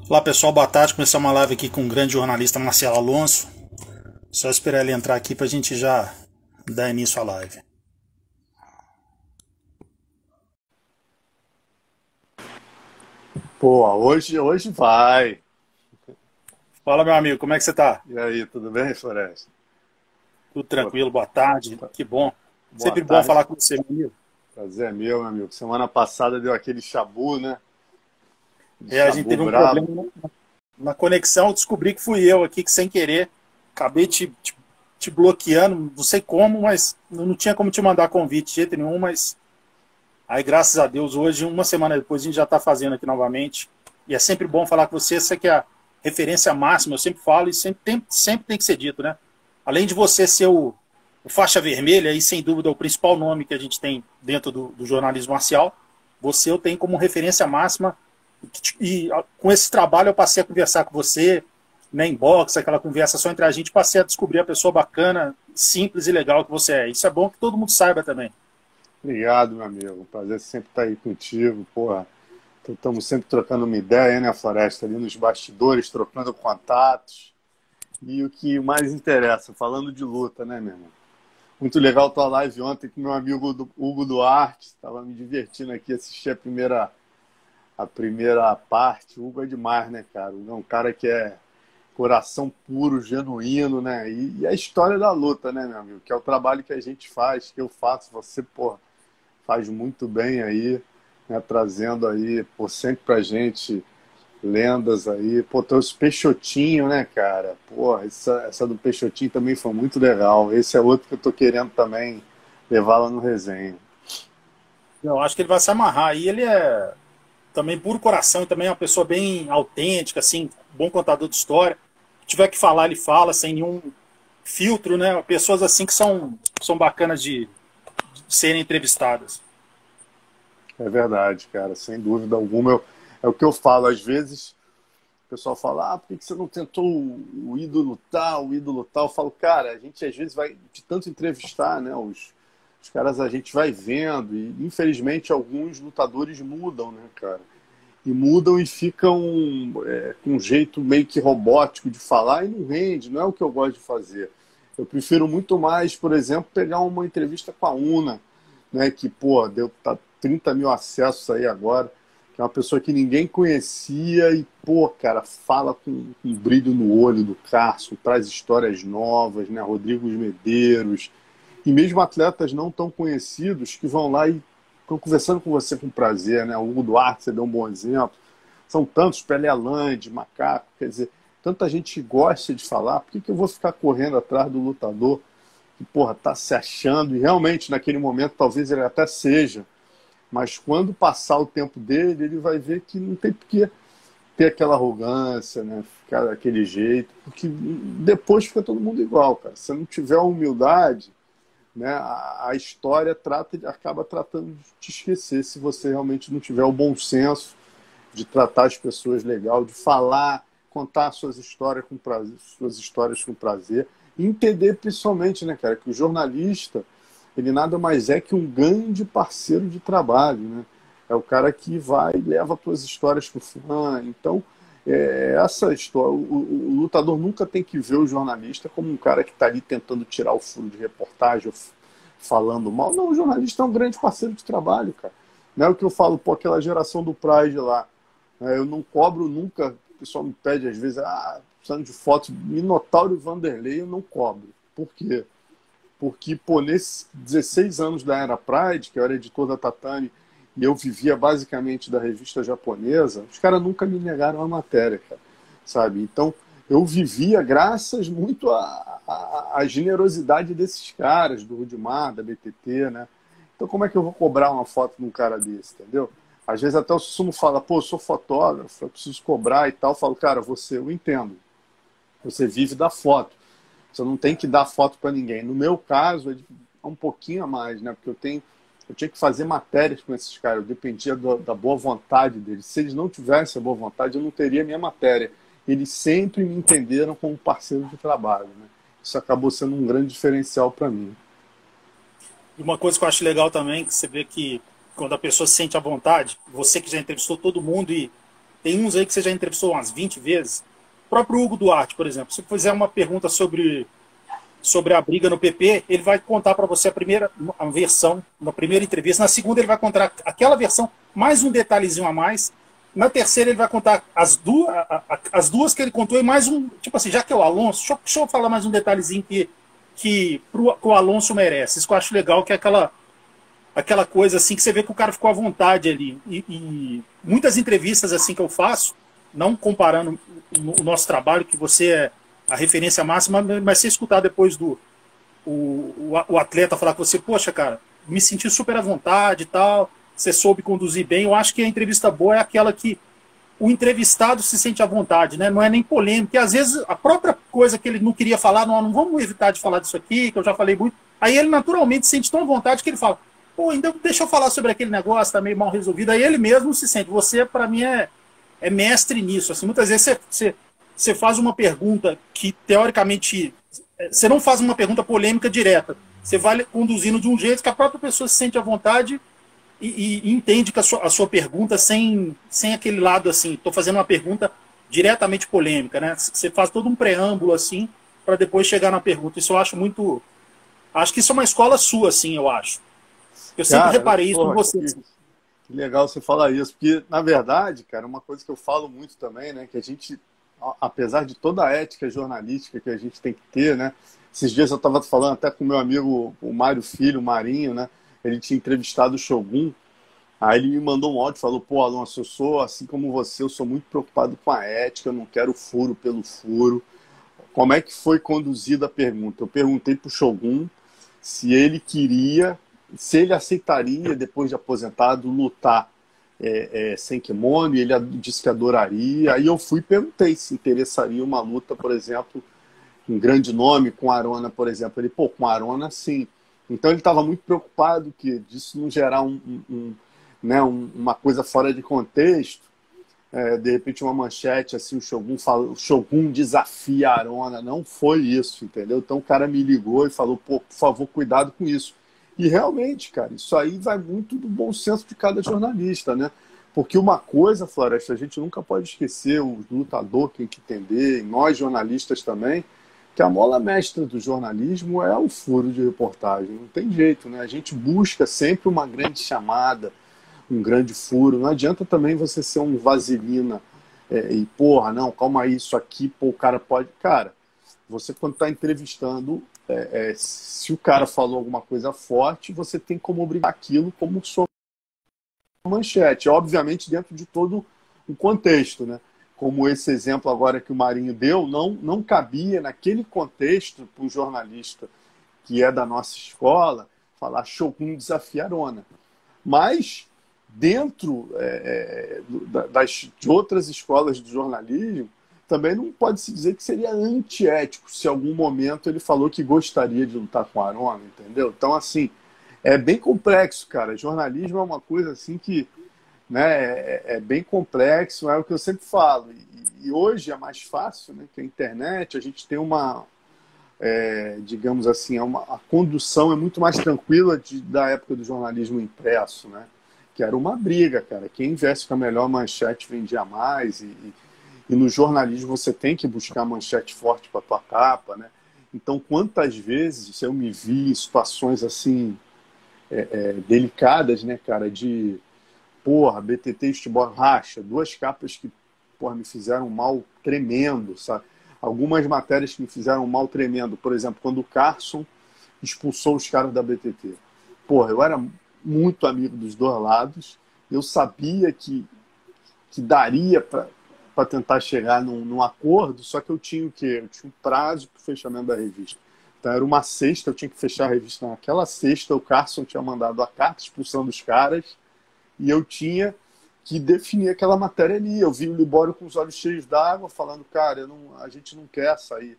Olá pessoal, boa tarde. Começar uma live aqui com o grande jornalista Marcelo Alonso. Só esperar ele entrar aqui para a gente já dar início à live. Pô, hoje vai. Fala meu amigo, como é que você tá? E aí, tudo bem, Floresta? Tudo Pô, tranquilo, boa tarde, que bom. boa Sempre bom tarde. falar com você, meu amigo. Prazer é meu amigo. Semana passada deu aquele chabu, né? Aquele A gente chabu teve um problema brabo. na conexão, eu descobri que fui eu aqui que sem querer acabei te bloqueando, não sei como, mas não tinha como te mandar convite de jeito nenhum, mas aí graças a Deus hoje, uma semana depois, a gente já está fazendo aqui novamente. E é sempre bom falar com você, essa que é a referência máxima, eu sempre falo e sempre tem que ser dito, né? Além de você ser o faixa vermelha, e sem dúvida o principal nome que a gente tem dentro do jornalismo marcial, você eu tenho como referência máxima. E com esse trabalho eu passei a conversar com você, né, inbox, aquela conversa só entre a gente, passei a descobrir a pessoa bacana, simples e legal que você é. Isso é bom que todo mundo saiba também. Obrigado, meu amigo. Prazer sempre estar aí contigo. Porra, estamos sempre trocando uma ideia, né, Floresta? Ali nos bastidores, trocando contatos. E o que mais interessa, falando de luta, né, meu irmão? Muito legal tua live ontem com meu amigo Hugo Duarte. Estava me divertindo aqui, assistir a primeira parte. O Hugo é demais, né, cara? O Hugo é um cara que é coração puro, genuíno, né? E a história da luta, né, meu amigo? Que é o trabalho que a gente faz, que eu faço. Você, pô, faz muito bem aí, né? Trazendo aí, pô, sempre pra gente lendas aí. Pô, trouxe Peixotinho, né, cara? Pô, essa do Peixotinho também foi muito legal. Esse é outro que eu tô querendo também levar lá no resenha. Eu acho que ele vai se amarrar. E ele é também puro coração e também é uma pessoa bem autêntica, assim, bom contador de história. Se tiver que falar, ele fala sem nenhum filtro, né? Pessoas assim que são bacanas de serem entrevistadas. É verdade, cara, sem dúvida alguma. É o que eu falo, às vezes o pessoal fala, por que você não tentou o ídolo tal, o ídolo tal? Eu falo, cara, a gente às vezes vai de tanto entrevistar, né? Os caras a gente vai vendo, e infelizmente alguns lutadores mudam, né, cara? E mudam e ficam com um jeito meio que robótico de falar e não rende, não é o que eu gosto de fazer. Eu prefiro muito mais, por exemplo, pegar uma entrevista com a Una, né, que, pô, deu 30 mil acessos aí agora, que é uma pessoa que ninguém conhecia e, pô, cara, fala com um brilho no olho do Carson, traz histórias novas, né, Rodrigo Medeiros, e mesmo atletas não tão conhecidos que vão lá e estão conversando com você com prazer, né? O Hugo Duarte, você deu um bom exemplo. São tantos, Pelé Land, Macaco, quer dizer, tanta gente gosta de falar, por que eu vou ficar correndo atrás do lutador que, porra, tá se achando, e realmente naquele momento talvez ele até seja, mas quando passar o tempo dele, ele vai ver que não tem porque ter aquela arrogância, né? Ficar daquele jeito, porque depois fica todo mundo igual, cara. Se não tiver humildade, né, a história acaba tratando de te esquecer se você realmente não tiver o bom senso de tratar as pessoas legal, de falar, contar suas histórias com prazer, e entender principalmente, né, cara, que o jornalista ele nada mais é que um grande parceiro de trabalho, né? É o cara que vai e leva suas histórias para o fã. Então, essa história, o lutador nunca tem que ver o jornalista como um cara que está ali tentando tirar o furo de reportagem, falando mal. Não, o jornalista é um grande parceiro de trabalho, cara. Não é o que eu falo, pô, aquela geração do Pride lá. Eu não cobro nunca, o pessoal me pede às vezes, precisando de fotos, Minotauro e Vanderlei eu não cobro. Por quê? Porque, pô, nesses 16 anos da Era Pride, que eu era editor da Tatame, e eu vivia basicamente da revista japonesa, os caras nunca me negaram a matéria, cara, sabe? Então, eu vivia graças muito à generosidade desses caras, do Rudimar, da BTT, né? Então, como é que eu vou cobrar uma foto de um cara desse, entendeu? Às vezes até o Sumo fala, pô, eu sou fotógrafo, eu preciso cobrar e tal. Eu falo, cara, eu entendo. Você vive da foto. Você não tem que dar foto para ninguém. No meu caso, é um pouquinho a mais, né? Porque eu tinha que fazer matérias com esses caras. Eu dependia da boa vontade deles. Se eles não tivessem a boa vontade, eu não teria minha matéria. Eles sempre me entenderam como parceiro de trabalho, né? Isso acabou sendo um grande diferencial para mim. E uma coisa que eu acho legal também, que você vê que quando a pessoa se sente à vontade, você que já entrevistou todo mundo Tem uns aí que você já entrevistou umas 20 vezes. O próprio Hugo Duarte, por exemplo, se fizer uma pergunta sobre a briga no PP, ele vai contar para você a versão, na primeira entrevista. Na segunda, ele vai contar aquela versão, mais um detalhezinho a mais. Na terceira, ele vai contar as duas que ele contou e mais um. Tipo assim, já que é o Alonso, deixa eu falar mais um detalhezinho que o Alonso merece. Isso que eu acho legal, que é aquela coisa assim que você vê que o cara ficou à vontade ali. E muitas entrevistas assim que eu faço, não comparando o nosso trabalho, que você é a referência máxima, mas você escutar depois o atleta falar com você, poxa, cara, me senti super à vontade e tal, você soube conduzir bem. Eu acho que a entrevista boa é aquela que o entrevistado se sente à vontade, né? Não é nem polêmica, e às vezes a própria coisa que ele não queria falar, não vamos evitar de falar disso aqui, que eu já falei muito, aí ele naturalmente se sente tão à vontade que ele fala, pô, ainda deixa eu falar sobre aquele negócio, tá meio mal resolvido, aí ele mesmo se sente. Você, para mim, é mestre nisso. Assim, muitas vezes você faz uma pergunta que, teoricamente, você não faz uma pergunta polêmica direta. Você vai conduzindo de um jeito que a própria pessoa se sente à vontade e entende que a sua pergunta sem aquele lado assim, estou fazendo uma pergunta diretamente polêmica, né? Você faz todo um preâmbulo assim para depois chegar na pergunta. Isso eu acho muito. Acho que isso é uma escola sua, assim, eu acho. Eu sempre reparei isso com você. Que legal você falar isso, porque, na verdade, cara, uma coisa que eu falo muito também, né, que a gente, apesar de toda a ética jornalística que a gente tem que ter, né, esses dias eu estava falando até com o meu amigo, o Mário Filho, o Marinho, né, ele tinha entrevistado o Shogun, aí ele me mandou um áudio e falou, pô, Alonso, eu sou, assim como você, eu sou muito preocupado com a ética, eu não quero furo pelo furo. Como é que foi conduzida a pergunta? Eu perguntei para o Shogun se ele queria, se ele aceitaria, depois de aposentado, lutar sem kimono, e ele disse que adoraria. Aí eu fui e perguntei se interessaria uma luta, por exemplo, um grande nome, com Arona, por exemplo. Ele, pô, com Arona, sim. Então ele estava muito preocupado que disso não gerar uma coisa fora de contexto. De repente uma manchete, assim, o Shogun desafia a Arona. Não foi isso, entendeu? Então o cara me ligou e falou, pô, por favor, cuidado com isso. E realmente, cara, isso aí vai muito do bom senso de cada jornalista, né? Porque uma coisa, Floresta, a gente nunca pode esquecer, o lutador tem que entender, e nós jornalistas também, que a mola mestra do jornalismo é o furo de reportagem. Não tem jeito, né? A gente busca sempre uma grande chamada, um grande furo. Não adianta também você ser um vaselina e, porra, não, calma aí, isso aqui, pô, o cara pode... Cara, você quando está entrevistando, se o cara falou alguma coisa forte, você tem como obrigar aquilo como sua manchete. Obviamente dentro de todo um contexto, né? Como esse exemplo agora que o Marinho deu, não cabia naquele contexto para um jornalista que é da nossa escola falar Shogun desafia Arona. Mas dentro de outras escolas de jornalismo, também não pode se dizer que seria antiético se em algum momento ele falou que gostaria de lutar com Arona, entendeu? Então, assim, é bem complexo, cara. Jornalismo é uma coisa assim que, né, é bem complexo, é o que eu sempre falo. E hoje é mais fácil, né, que a internet, a gente tem digamos assim, a condução é muito mais tranquila da época do jornalismo impresso, né? Que era uma briga, cara. Quem investe com a melhor manchete vendia mais e no jornalismo você tem que buscar manchete forte para tua capa, né? Então, quantas vezes eu me vi em situações assim delicadas, né, cara, de porra, BTT e Futebol racha, duas capas que, porra, me fizeram um mal tremendo, sabe? Algumas matérias que me fizeram um mal tremendo, por exemplo, quando o Carson expulsou os caras da BTT. Porra, eu era muito amigo dos dois lados, eu sabia que daria para tentar chegar num acordo, só que eu tinha o quê? Eu tinha um prazo para o fechamento da revista. Então era uma sexta, eu tinha que fechar a revista naquela sexta, o Carson tinha mandado a carta expulsando os caras, e eu tinha que definir aquela matéria ali. Eu vi o Libório com os olhos cheios d'água, falando, cara, a gente não quer sair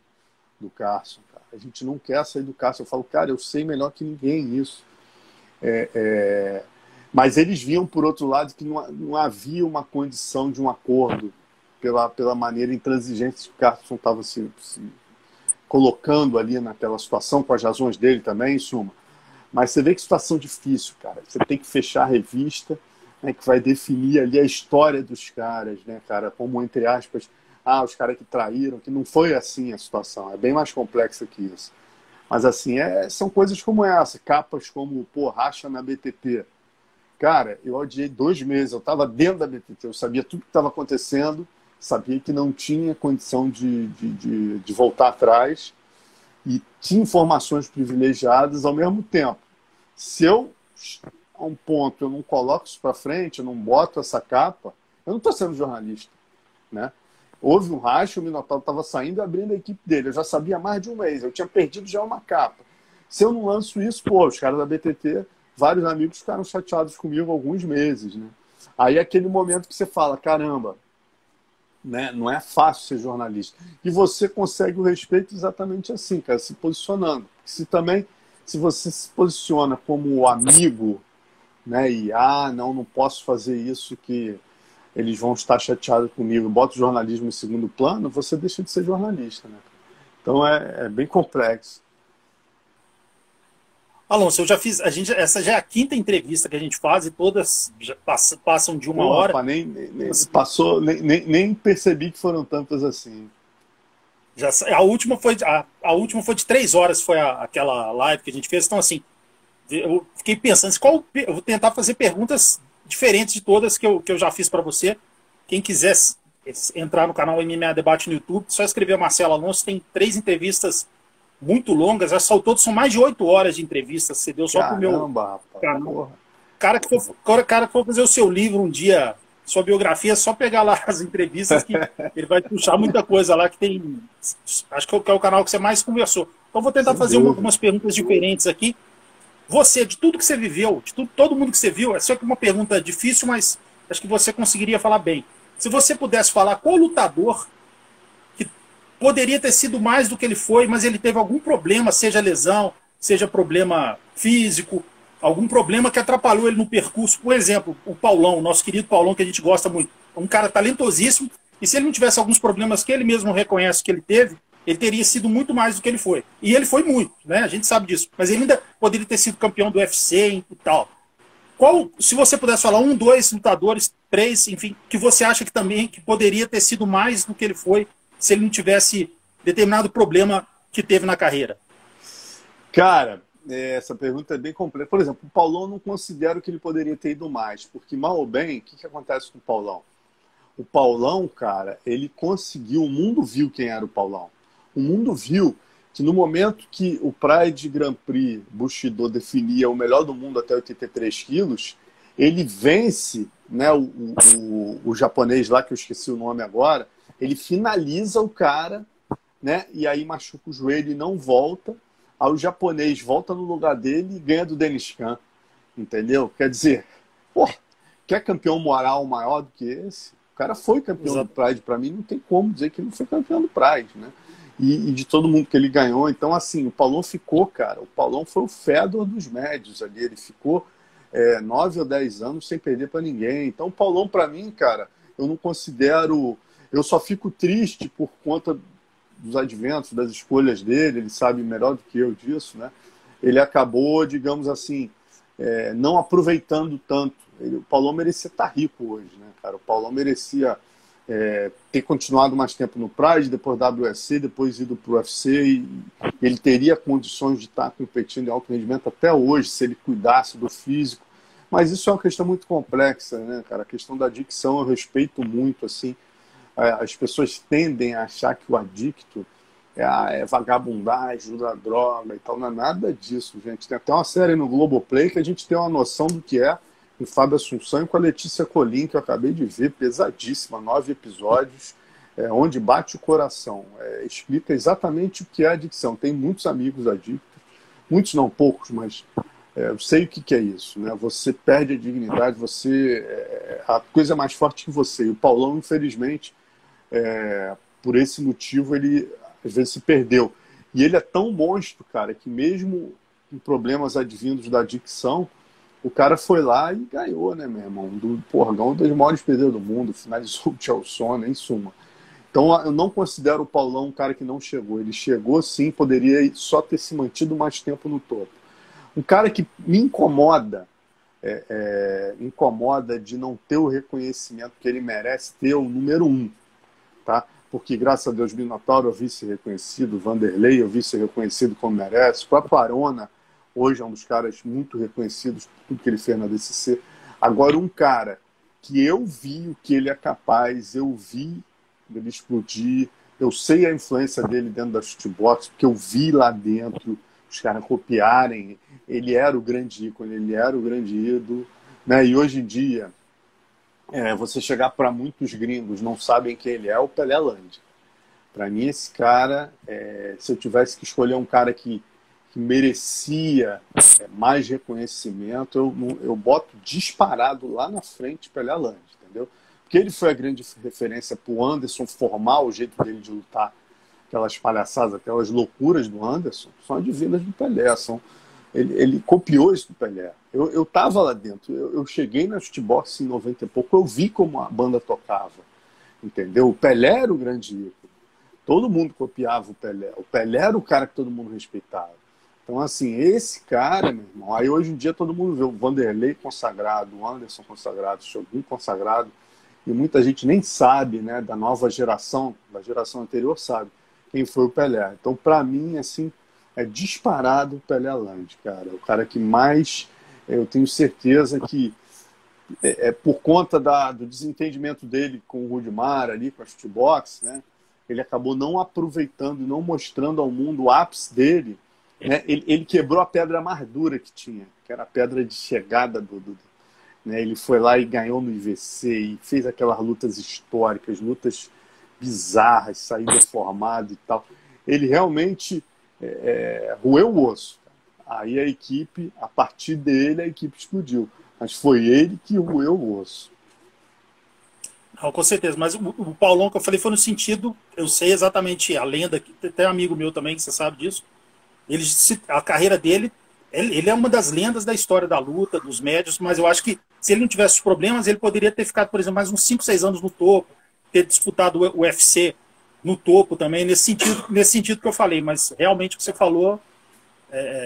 do Carson, cara. A gente não quer sair do Carson. Eu falo, cara, eu sei melhor que ninguém isso. Mas eles viam, por outro lado, que não havia uma condição de um acordo pela maneira intransigente que o Carson estava se colocando ali naquela situação, com as razões dele também, em suma. Mas você vê que situação difícil, cara. Você tem que fechar a revista, né, que vai definir ali a história dos caras, né, cara? Como, entre aspas, os caras que traíram, que não foi assim a situação. É bem mais complexa que isso. Mas, assim, são coisas como essa. Capas como, pô, racha na BTT. Cara, eu odiei 2 meses. Eu estava dentro da BTT. Eu sabia tudo que estava acontecendo. Sabia que não tinha condição de voltar atrás. E tinha informações privilegiadas ao mesmo tempo. Se eu, a um ponto, eu não coloco isso para frente, eu não boto essa capa, eu não estou sendo jornalista, né? Houve um racha, o Minotauro estava saindo e abrindo a equipe dele. Eu já sabia há mais de um mês. Eu tinha perdido já uma capa. Se eu não lanço isso, pô, os caras da BTT, vários amigos ficaram chateados comigo alguns meses, né? Aí é aquele momento que você fala, caramba, né? Não é fácil ser jornalista. E você consegue o respeito exatamente assim, cara, se posicionando. Se você se posiciona como amigo, né? E, não posso fazer isso que eles vão estar chateados comigo, bota o jornalismo em segundo plano, você deixa de ser jornalista, né? Então é bem complexo. Alonso, eu já fiz. Essa já é a quinta entrevista que a gente faz e todas já passam de uma hora. Rapaz, passou, nem percebi que foram tantas assim. A última foi de 3 horas, foi aquela live que a gente fez. Então, assim, eu fiquei pensando, eu vou tentar fazer perguntas diferentes de todas que eu já fiz para você. Quem quiser entrar no canal MMA Debate no YouTube, só escrever Marcelo Alonso. Tem 3 entrevistas muito longas, ao todo são mais de 8 horas de entrevistas. Você deu só pro meu canal. Cara que for fazer o seu livro um dia, sua biografia, é só pegar lá as entrevistas que ele vai puxar muita coisa lá que tem. Acho que é o canal que você mais conversou. Então vou tentar fazer algumas perguntas diferentes aqui. Você, de tudo que você viveu, todo mundo que você viu, é só que uma pergunta difícil, mas acho que você conseguiria falar bem. Se você pudesse falar qual lutador que poderia ter sido mais do que ele foi, mas ele teve algum problema, seja lesão, seja problema físico, algum problema que atrapalhou ele no percurso. Por exemplo, o Paulão, nosso querido Paulão, que a gente gosta muito. Um cara talentosíssimo, e se ele não tivesse alguns problemas que ele mesmo reconhece que ele teve, ele teria sido muito mais do que ele foi. E ele foi muito, né? A gente sabe disso. Mas ele ainda poderia ter sido campeão do UFC e tal. Se você pudesse falar 1, 2 lutadores, 3, enfim, que você acha que também que poderia ter sido mais do que ele foi se ele não tivesse determinado problema que teve na carreira? Cara, essa pergunta é bem complexa. Por exemplo, o Paulão eu não considero que ele poderia ter ido mais, porque mal ou bem, o que acontece com o Paulão? O Paulão, cara, ele conseguiu, o mundo viu quem era o Paulão. O mundo viu que no momento que o Pride Grand Prix Bushido definia o melhor do mundo até 83 quilos, ele vence, né, o japonês lá, que eu esqueci o nome agora, ele finaliza o cara, né, e aí machuca o joelho e não volta. Aí o japonês volta no lugar dele e ganha do Dennis Khan. Entendeu? Quer dizer, pô, quer campeão moral maior do que esse? O cara foi campeão do Pride. Pra mim não tem como dizer que ele não foi campeão do Pride, né? E de todo mundo que ele ganhou. Então, assim, o Paulão ficou, cara. O Paulão foi o Fedor dos médios ali. Ele ficou 9 ou 10 anos sem perder pra ninguém. Então, o Paulão, pra mim, cara, eu não considero... Eu só fico triste por conta dos adventos, das escolhas dele. Ele sabe melhor do que eu disso, né? Ele acabou, digamos assim, não aproveitando tanto. O Paulão merecia estar rico hoje, né, cara? O Paulão merecia ter continuado mais tempo no Pride, depois WSC, depois ido para o UFC, e ele teria condições de estar competindo em alto rendimento até hoje, se ele cuidasse do físico. Mas isso é uma questão muito complexa, né, cara? A questão da adicção eu respeito muito, assim. As pessoas tendem a achar que o adicto é vagabundagem, usa droga e tal. Não é nada disso, gente. Tem até uma série no Globoplay que a gente tem uma noção do que é, com o Fábio Assunção e com a Letícia Colim, que eu acabei de ver, pesadíssima, 9 episódios, onde bate o coração. Explica exatamente o que é adicção. Tem muitos amigos adictos, muitos não, poucos, mas eu sei o que é isso, né? Você perde a dignidade, a coisa é mais forte que você. E o Paulão, infelizmente, por esse motivo, ele às vezes se perdeu. E ele é tão monstro, cara, que mesmo problemas advindos da adicção, o cara foi lá e ganhou, né, meu irmão? Ganhou um dos maiores perdedores do mundo, finalizou o Chelson, em suma. Então, eu não considero o Paulão um cara que não chegou. Ele chegou, sim, poderia só ter se mantido mais tempo no topo. Um cara que me incomoda, incomoda de não ter o reconhecimento que ele merece ter, o número 1, tá? Porque, graças a Deus, Minotauro eu vi ser reconhecido, Vanderlei eu vi ser reconhecido como merece, o próprio Arona hoje é um dos caras muito reconhecidos por tudo que ele fez na DCC. Agora, um cara que eu vi o que ele é capaz, eu vi ele explodir, eu sei a influência dele dentro da shootbox, porque eu vi lá dentro os caras copiarem. Ele era o grande ícone, ele era o grande ídolo, né? E hoje em dia, você chegar para muitos gringos, não sabem quem ele é, o Pelé Land. Para mim, esse cara, se eu tivesse que escolher um cara que merecia mais reconhecimento, eu boto disparado lá na frente Pelé Land, entendeu? Porque ele foi a grande referência para o Anderson formar o jeito dele de lutar. Aquelas palhaçadas, aquelas loucuras do Anderson, são advindas do Pelé. Ele copiou isso do Pelé. Eu estava lá dentro, eu cheguei na shootbox em 90 e pouco, eu vi como a banda tocava, entendeu? O Pelé era o grande ícone. Todo mundo copiava o Pelé. O Pelé era o cara que todo mundo respeitava. Então, assim, esse cara, meu irmão, aí hoje em dia todo mundo vê o Vanderlei consagrado, o Anderson consagrado, o Shogun consagrado, e muita gente nem sabe, né, da nova geração, da geração anterior sabe quem foi o Pelé. Então, para mim, assim, é disparado o Pelé Land, cara. O cara que mais, eu tenho certeza que por conta do desentendimento dele com o Rudimar ali, com a shootbox, né, ele acabou não aproveitando, não mostrando ao mundo o ápice dele, né? Ele quebrou a pedra mais dura que tinha, que era a pedra de chegada né? Ele foi lá e ganhou no IVC e fez aquelas lutas históricas, lutas bizarras, sair deformado e tal. Ele realmente roeu o osso. Aí a equipe, a partir dele, a equipe explodiu. Mas foi ele que roeu o osso. Não, com certeza, mas o Paulão que eu falei foi no sentido, eu sei exatamente a lenda, tem um amigo meu também que você sabe disso, a carreira dele, ele é uma das lendas da história da luta, dos médios, mas eu acho que se ele não tivesse os problemas, ele poderia ter ficado, por exemplo, mais uns 5, 6 anos no topo, ter disputado o UFC no topo também, nesse sentido que eu falei, mas realmente o que você falou,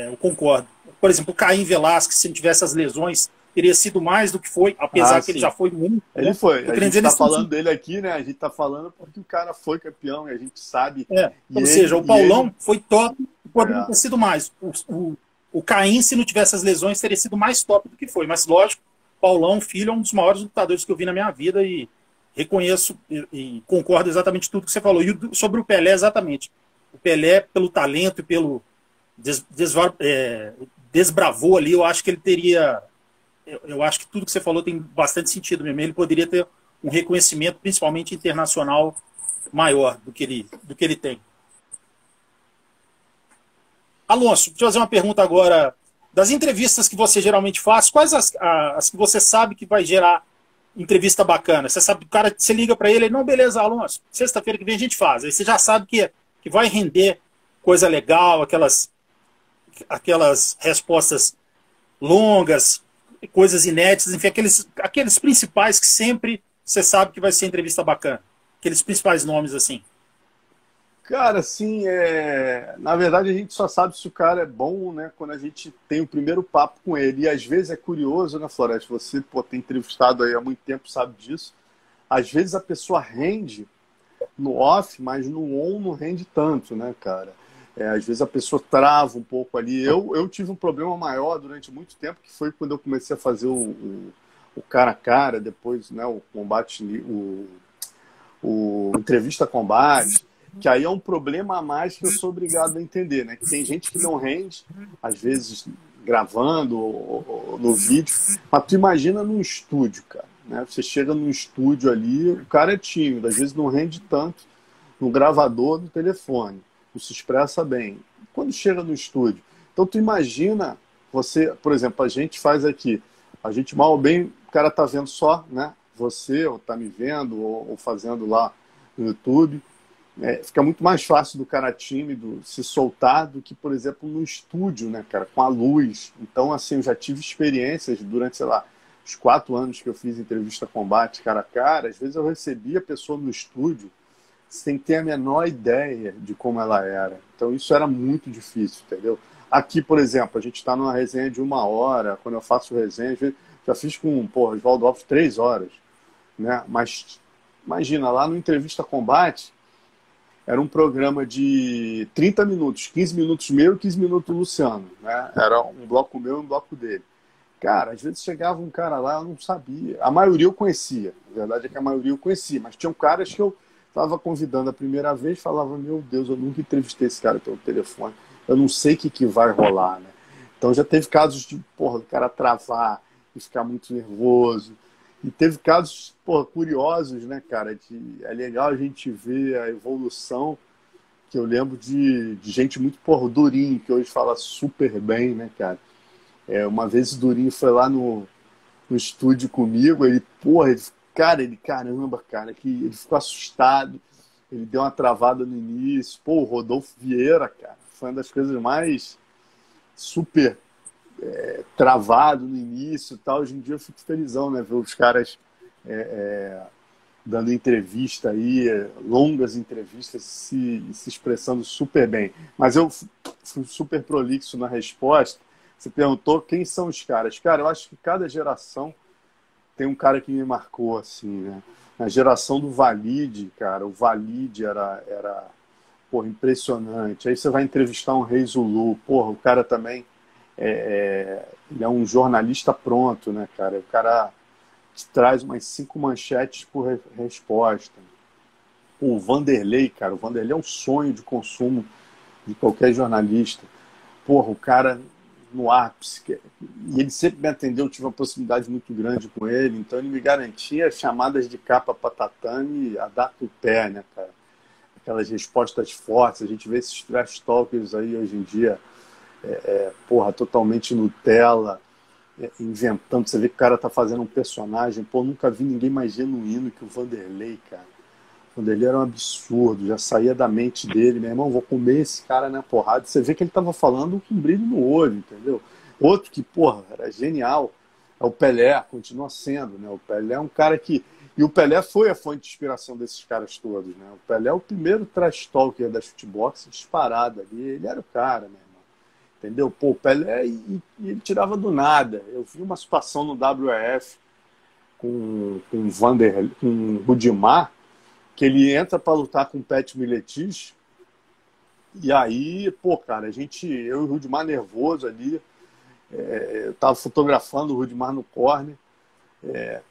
eu concordo. Por exemplo, o Caim Velasquez, se não tivesse as lesões, teria sido mais do que foi, apesar que ele já foi muito. Ele foi. A gente está falando dele aqui, né? A gente está falando porque o cara foi campeão e a gente sabe. Ou seja, o Paulão foi top e poderia ter sido mais. O Caim, se não tivesse as lesões, teria sido mais top do que foi. Mas, lógico, Paulão, filho, é um dos maiores lutadores que eu vi na minha vida e reconheço e concordo exatamente tudo que você falou. E sobre o Pelé, exatamente. O Pelé, pelo talento e pelo desbravou ali, eu acho que ele teria... Eu acho que tudo que você falou tem bastante sentido mesmo. Ele poderia ter um reconhecimento, principalmente internacional, maior do que ele tem. Alonso, deixa eu fazer uma pergunta agora. Das entrevistas que você geralmente faz, quais as que você sabe que vai gerar entrevista bacana? Você sabe, o cara, você liga para ele, não, beleza, Alonso, sexta-feira que vem a gente faz. Aí você já sabe que vai render coisa legal, aquelas respostas longas, coisas inéditas, enfim, aqueles principais que sempre você sabe que vai ser entrevista bacana. Aqueles principais nomes, assim. Cara, assim, na verdade a gente só sabe se o cara é bom, né, quando a gente tem o primeiro papo com ele. E às vezes é curioso, né, Floresta? Você tem entrevistado aí há muito tempo, sabe disso. Às vezes a pessoa rende no off, mas no on não rende tanto, né, cara? Às vezes a pessoa trava um pouco ali. Eu tive um problema maior durante muito tempo, que foi quando eu comecei a fazer o cara a cara, depois, né, o combate, o entrevista combate, que aí é um problema a mais que eu sou obrigado a entender, né? Que tem gente que não rende, às vezes gravando ou no vídeo, mas tu imagina num estúdio, cara, né? Você chega num estúdio ali, o cara é tímido, às vezes não rende tanto no gravador, no telefone, não se expressa bem. Quando chega no estúdio, então tu imagina você, por exemplo, a gente faz aqui, a gente mal ou bem, o cara tá vendo só, né? Você, ou tá me vendo, ou fazendo lá no YouTube. Fica muito mais fácil do cara tímido se soltar do que, por exemplo, no estúdio, né, cara, com a luz. Então, assim, eu já tive experiências durante, sei lá, os 4 anos que eu fiz entrevista combate cara a cara. Às vezes eu recebia a pessoa no estúdio, você tem que ter a menor ideia de como ela era. Então isso era muito difícil, entendeu? Aqui, por exemplo, a gente está numa resenha de 1 hora, quando eu faço resenha, já fiz com o Oswaldo Alves 3 horas, né? Mas imagina, lá no Entrevista Combate, era um programa de 30 minutos, 15 minutos meu e 15 minutos do Luciano, né? Era um bloco meu e um bloco dele. Cara, às vezes chegava um cara lá, eu não sabia. A maioria eu conhecia. A verdade é que a maioria eu conhecia. Mas tinham caras que eu estava convidando a primeira vez, falava, meu Deus, eu nunca entrevistei esse cara pelo telefone. Eu não sei o que vai rolar, né? Então já teve casos de, o cara travar e ficar muito nervoso. E teve casos, curiosos, né, cara? É legal a gente ver a evolução, que eu lembro de gente muito, durinho, que hoje fala super bem, né, cara? Uma vez o Durinho foi lá no estúdio comigo, caramba, cara, que ele ficou assustado, ele deu uma travada no início. O Rodolfo Vieira, cara, foi uma das coisas mais super travado no início e tal. Hoje em dia eu fico felizão, né, ver os caras dando entrevista aí, longas entrevistas, se expressando super bem. Mas eu fui super prolixo na resposta. Você perguntou quem são os caras. Cara, eu acho que cada geração tem um cara que me marcou, assim, né? Na geração do Valide, cara, o Valide era impressionante. Aí você vai entrevistar um Rei Zulu, o cara também ele é um jornalista pronto, né, cara? O cara te traz umas 5 manchetes por resposta. O Vanderlei, cara, o Vanderlei é um sonho de consumo de qualquer jornalista. O cara no ápice. E ele sempre me atendeu, eu tive uma proximidade muito grande com ele, então ele me garantia chamadas de capa para tatame a dar o pé, né, cara? Aquelas respostas fortes. A gente vê esses trash talkers aí hoje em dia, totalmente Nutella, inventando. Você vê que o cara tá fazendo um personagem. Nunca vi ninguém mais genuíno que o Vanderlei, cara. O Vanderlei era um absurdo, já saía da mente dele, meu irmão, vou comer esse cara na porrada. Você vê que ele tava falando com brilho no olho, entendeu? Outro que, era genial, é o Pelé, continua sendo, né? O Pelé é um cara que... E o Pelé foi a fonte de inspiração desses caras todos, né? O Pelé é o primeiro trash talker das futebox disparado ali. Ele era o cara, meu irmão. Entendeu? O Pelé, e ele tirava do nada. Eu vi uma situação no WF com o Rudimar, que ele entra para lutar com o Pet Miletich, e aí, cara, eu e o Rudimar nervoso ali, eu tava fotografando o Rudimar no corner,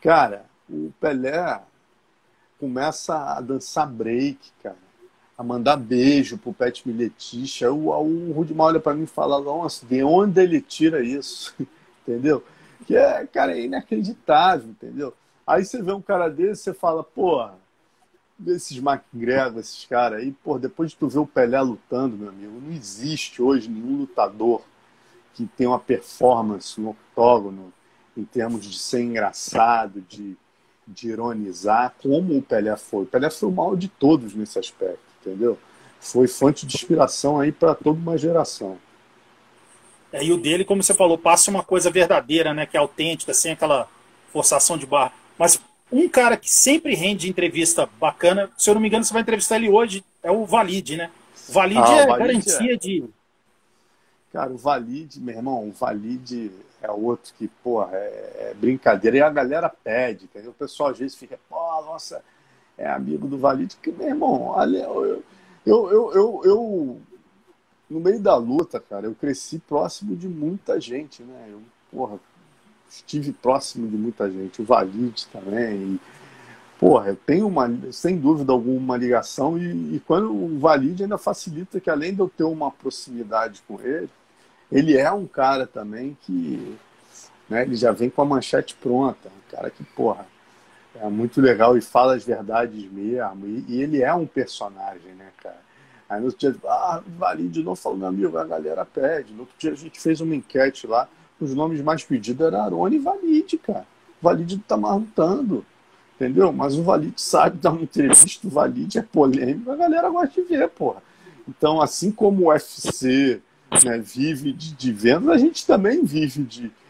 cara, o Pelé começa a dançar break, cara, a mandar beijo pro Pet Miletich. Aí o Rudimar olha para mim e fala, nossa, de onde ele tira isso? Entendeu? Que cara, é inacreditável, entendeu? Aí você vê um cara desse, você fala, desses McGregor, esses caras aí, depois de tu ver o Pelé lutando, meu amigo, não existe hoje nenhum lutador que tem uma performance no octógono em termos de ser engraçado, de ironizar, como o Pelé foi. O Pelé foi o maior de todos nesse aspecto, entendeu? Foi fonte de inspiração aí para toda uma geração. E o dele, como você falou, passa uma coisa verdadeira, né, que é autêntica, sem aquela forçação de barra. Mas um cara que sempre rende entrevista bacana, se eu não me engano, você vai entrevistar ele hoje, é o Valide, né? O Valide garantia de... Cara, o Valide, meu irmão, o Valide é outro que, é brincadeira. E a galera pede, entendeu? O pessoal às vezes fica, nossa, é amigo do Valide. Que, meu irmão, eu no meio da luta, cara, eu cresci próximo de muita gente, né? Eu, estive próximo de muita gente, o Valide também. Eu tenho sem dúvida alguma, uma ligação, e quando o Valide ainda facilita que, além de eu ter uma proximidade com ele, ele é um cara também que, né, ele já vem com a manchete pronta, um cara que, é muito legal e fala as verdades mesmo, e ele é um personagem, né, cara? Aí no outro dia, Valide não falou, meu amigo, a galera pede. No outro dia a gente fez uma enquete lá, os nomes mais pedidos eram Arone e Valide, cara. O Valide não tá mais lutando, entendeu? Mas o Valide sabe dar uma entrevista, o Valide é polêmico, a galera gosta de ver, Então, assim como o UFC, né, vive de vendas, a gente também vive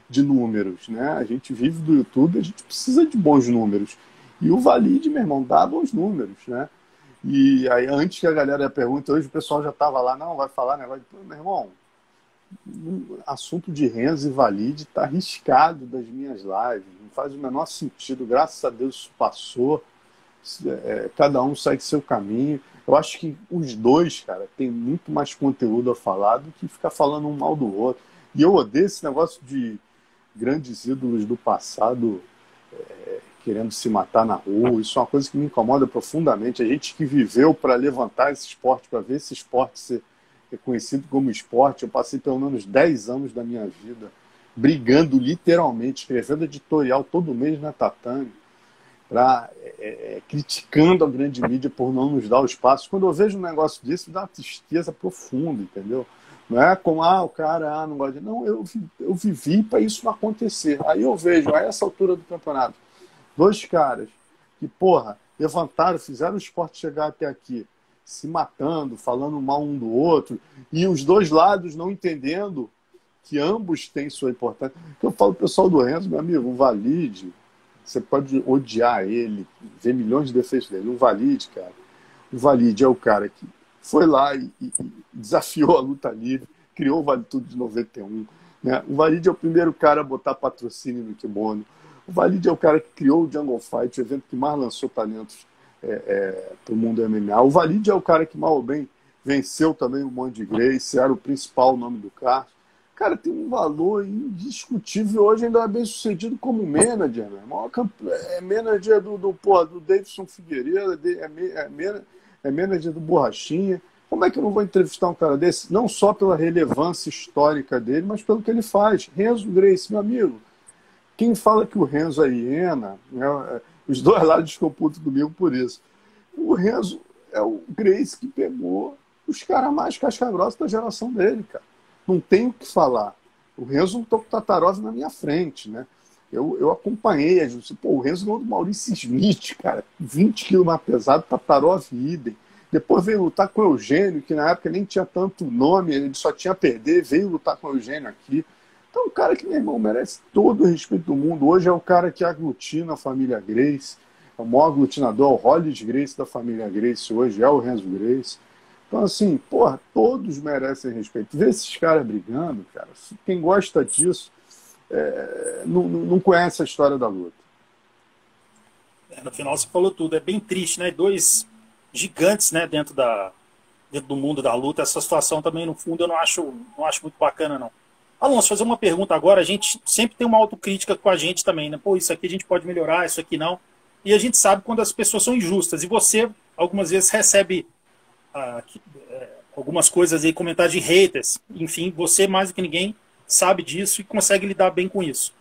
de números, né? A gente vive do YouTube, a gente precisa de bons números. E o Valide, meu irmão, dá bons números, né? E aí, antes que a galera pergunte, hoje o pessoal já estava lá, não, vai falar negócio de... Meu irmão, o assunto de Renzo e Valide está arriscado das minhas lives, não faz o menor sentido, graças a Deus isso passou, cada um segue seu caminho. Eu acho que os dois, cara, tem muito mais conteúdo a falar do que ficar falando um mal do outro. E eu odeio esse negócio de grandes ídolos do passado querendo se matar na rua. Isso é uma coisa que me incomoda profundamente. A gente que viveu para levantar esse esporte, para ver esse esporte ser reconhecido como esporte. Eu passei pelo menos 10 anos da minha vida brigando literalmente, escrevendo editorial todo mês na Tatame, criticando a grande mídia por não nos dar o espaço. Quando eu vejo um negócio desse, me dá uma tristeza profunda, entendeu? Não é como, o cara não gosta de... Não, eu vivi para isso não acontecer. Aí eu vejo, a essa altura do campeonato, dois caras que, porra, levantaram, fizeram o esporte chegar até aqui, se matando, falando mal um do outro, e os dois lados não entendendo que ambos têm sua importância. Eu falo pro pessoal do Renzo, meu amigo, o Valide, você pode odiar ele, ver milhões de defeitos dele. O Valide, cara, o Valide é o cara que foi lá e desafiou a luta livre, criou o Vale Tudo de 91. Né? O Valide é o primeiro cara a botar patrocínio no kimono. O Valide é o cara que criou o Jungle Fight, o evento que mais lançou talentos para o mundo MMA. O Valide é o cara que, mal ou bem, venceu também o Monde Grace, era o principal nome do kart. Cara, tem um valor indiscutível. Hoje ainda é bem sucedido como manager, né? É manager do Davidson Figueiredo, é manager do Borrachinha. Como é que eu não vou entrevistar um cara desse? Não só pela relevância histórica dele, mas pelo que ele faz. Renzo Gracie, meu amigo, quem fala que o Renzo é hiena, né? Os dois lados ficam putos comigo por isso. O Renzo é o Gracie que pegou os caras mais casca-grossa da geração dele, cara. Não tem o que falar. O Renzo lutou com o Tatarov na minha frente, né? Eu acompanhei. O Renzo ganhou do Maurício Smith, cara. 20 quilos mais pesado, Tatarov idem. Depois veio lutar com o Eugênio, que na época nem tinha tanto nome, ele só tinha a perder, veio lutar com o Eugênio aqui. Então, o cara que, meu irmão, merece todo o respeito do mundo. Hoje é o cara que aglutina a família Gracie, é o maior aglutinador, o Hollis Gracie da família Gracie hoje, é o Renzo Gracie. Então, assim, porra, todos merecem respeito. Ver esses caras brigando, cara, quem gosta disso não conhece a história da luta. No final você falou tudo, é bem triste, né? Dois gigantes, né, dentro do mundo da luta. Essa situação também, no fundo, eu não acho muito bacana, não. Alonso, fazer uma pergunta agora. A gente sempre tem uma autocrítica com a gente também, né? Pô, isso aqui a gente pode melhorar, isso aqui não. E a gente sabe quando as pessoas são injustas. E você, algumas vezes, recebe algumas coisas aí, comentários de haters. Enfim, você, mais do que ninguém, sabe disso e consegue lidar bem com isso.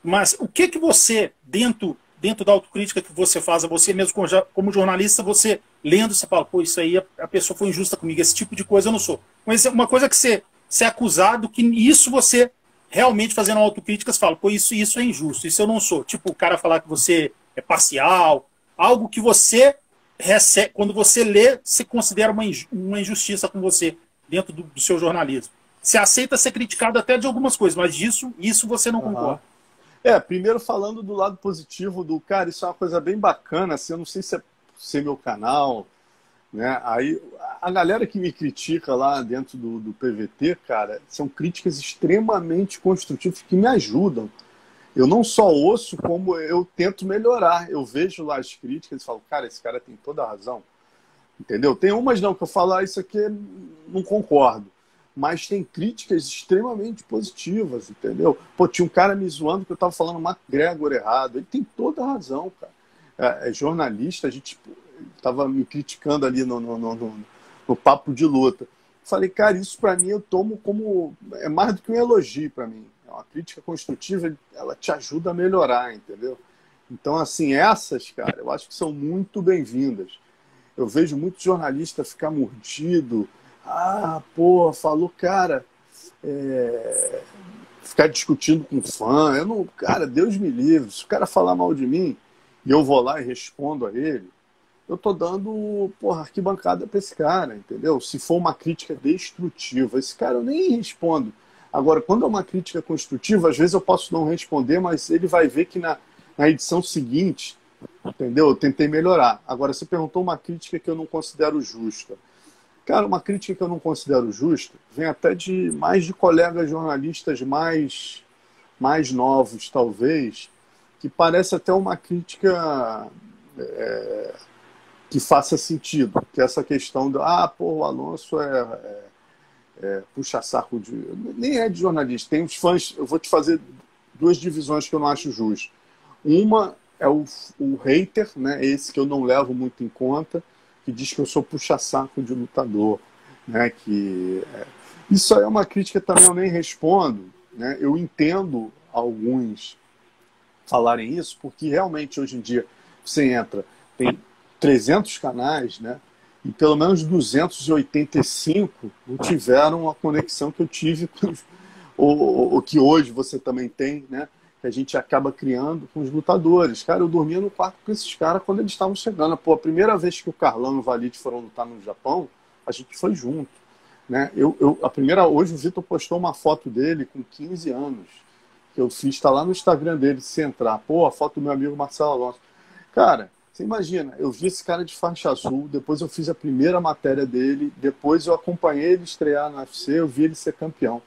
Mas o que você, dentro da autocrítica que você faz a você mesmo como jornalista, você lendo, você fala, pô, isso aí a pessoa foi injusta comigo, esse tipo de coisa eu não sou. Mas uma coisa que você é acusado, que isso você realmente fazendo autocríticas fala, pô, isso é injusto, isso eu não sou. Tipo, o cara falar que você é parcial, algo que você recebe, quando você lê, você considera uma injustiça com você dentro do seu jornalismo. Você aceita ser criticado até de algumas coisas, mas isso você não concorda. Primeiro falando do lado positivo do cara, isso é uma coisa bem bacana, assim, eu não sei se é meu canal, né? Aí a galera que me critica lá dentro do PVT, cara, são críticas extremamente construtivas que me ajudam. Eu não só ouço, como eu tento melhorar. Eu vejo lá as críticas e falo, cara, esse cara tem toda a razão. Entendeu? Tem umas não que eu falo, isso aqui não concordo. Mas tem críticas extremamente positivas, entendeu? Pô, tinha um cara me zoando que eu tava falando McGregor errado. Ele tem toda a razão, cara. É jornalista, a gente tava me criticando ali no papo de luta. Falei, cara, isso pra mim eu tomo como... É mais do que um elogio pra mim. É uma crítica construtiva, ela te ajuda a melhorar, entendeu? Então, assim, essas, cara, eu acho que são muito bem-vindas. Eu vejo muito jornalista ficar mordido. Pô, falou, cara, ficar discutindo com fã. Cara, Deus me livre. Se o cara falar mal de mim e eu vou lá e respondo a ele, eu tô dando, porra, arquibancada pra esse cara, entendeu? Se for uma crítica destrutiva, esse cara eu nem respondo. Agora, quando é uma crítica construtiva, às vezes eu posso não responder, mas ele vai ver que na edição seguinte entendeu? Eu tentei melhorar. Agora, você perguntou uma crítica que eu não considero justa. Cara, uma crítica que eu não considero justa vem até de colegas jornalistas mais novos, talvez, que parece até uma crítica que faça sentido, que é essa questão do, pô, o Alonso puxa saco de... Nem é de jornalista, tem os fãs, eu vou te fazer duas divisões que eu não acho justo. Uma é o hater, né, esse que eu não levo muito em conta, que diz que eu sou puxa-saco de lutador. Né, isso aí é uma crítica também, eu nem respondo. Né, eu entendo alguns falarem isso, porque realmente hoje em dia você entra, tem 300 canais, né, e pelo menos 285 não tiveram a conexão que eu tive com o que hoje você também tem, né, que a gente acaba criando com os lutadores. Cara, eu dormia no quarto com esses caras quando eles estavam chegando. Pô, a primeira vez que o Carlão e o Valide foram lutar no Japão, a gente foi junto. Né? Hoje o Vitor postou uma foto dele com 15 anos, que eu fiz, está lá no Instagram dele, se entrar. Pô, a foto do meu amigo Marcelo Alonso. Cara, você imagina, eu vi esse cara de faixa azul, depois eu fiz a primeira matéria dele, depois eu acompanhei ele estrear no UFC, eu vi ele ser campeão.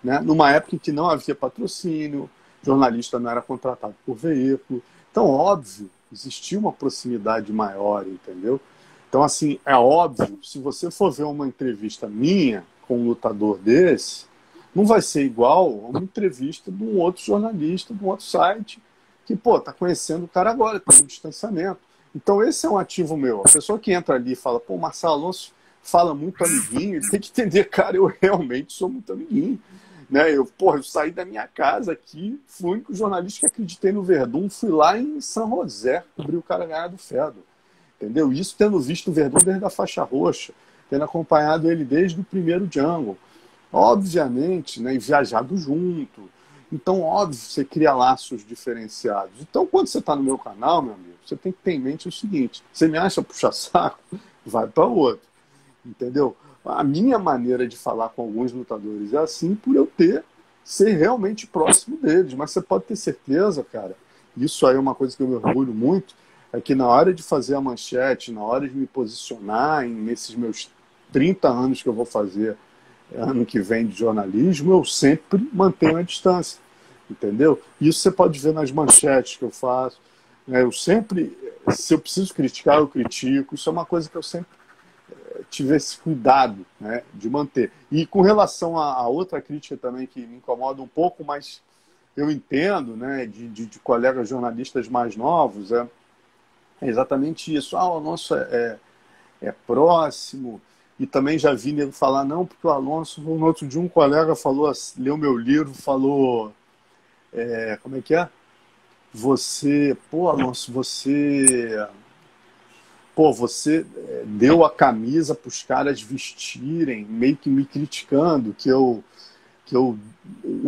Né? Numa época em que não havia patrocínio, jornalista não era contratado por veículo. Então, óbvio, existia uma proximidade maior, entendeu? Então, assim, é óbvio, se você for ver uma entrevista minha com um lutador desse, não vai ser igual a uma entrevista de um outro jornalista, de um outro site, que, pô, tá conhecendo o cara agora, tem um distanciamento. Então, esse é um ativo meu. A pessoa que entra ali e fala, pô, o Marcelo Alonso fala muito amiguinho, ele tem que entender, cara, eu realmente sou muito amiguinho. Né? Eu saí da minha casa aqui, fui o único jornalista que acreditei no Verdun, fui lá em San José, cobri o cara ganhar do Fedor. Entendeu? Isso tendo visto o Verdun desde a faixa roxa, tendo acompanhado ele desde o primeiro Jungle. Obviamente, né, e viajado junto. Então, óbvio, você cria laços diferenciados. Então, quando você está no meu canal, meu amigo, você tem que ter em mente o seguinte: você me acha puxa-saco? Vai para outro. Entendeu? A minha maneira de falar com alguns lutadores é assim por eu ser realmente próximo deles. Mas você pode ter certeza, cara, isso aí é uma coisa que eu me orgulho muito, é que na hora de fazer a manchete, na hora de me posicionar nesses meus 30 anos que eu vou fazer ano que vem de jornalismo, eu sempre mantenho a distância, entendeu? Isso você pode ver nas manchetes que eu faço. Né? Eu sempre, se eu preciso criticar, eu critico. Isso é uma coisa que eu sempre tive esse cuidado, né, de manter. E com relação a outra crítica também que me incomoda um pouco, mas eu entendo, né, de colegas jornalistas mais novos, é exatamente isso. O Alonso é próximo. E também já vi nego falar, não, porque o Alonso, no outro dia um colega falou, leu meu livro, falou, como é que é? Alonso, você deu a camisa para os caras vestirem, meio que me criticando, que o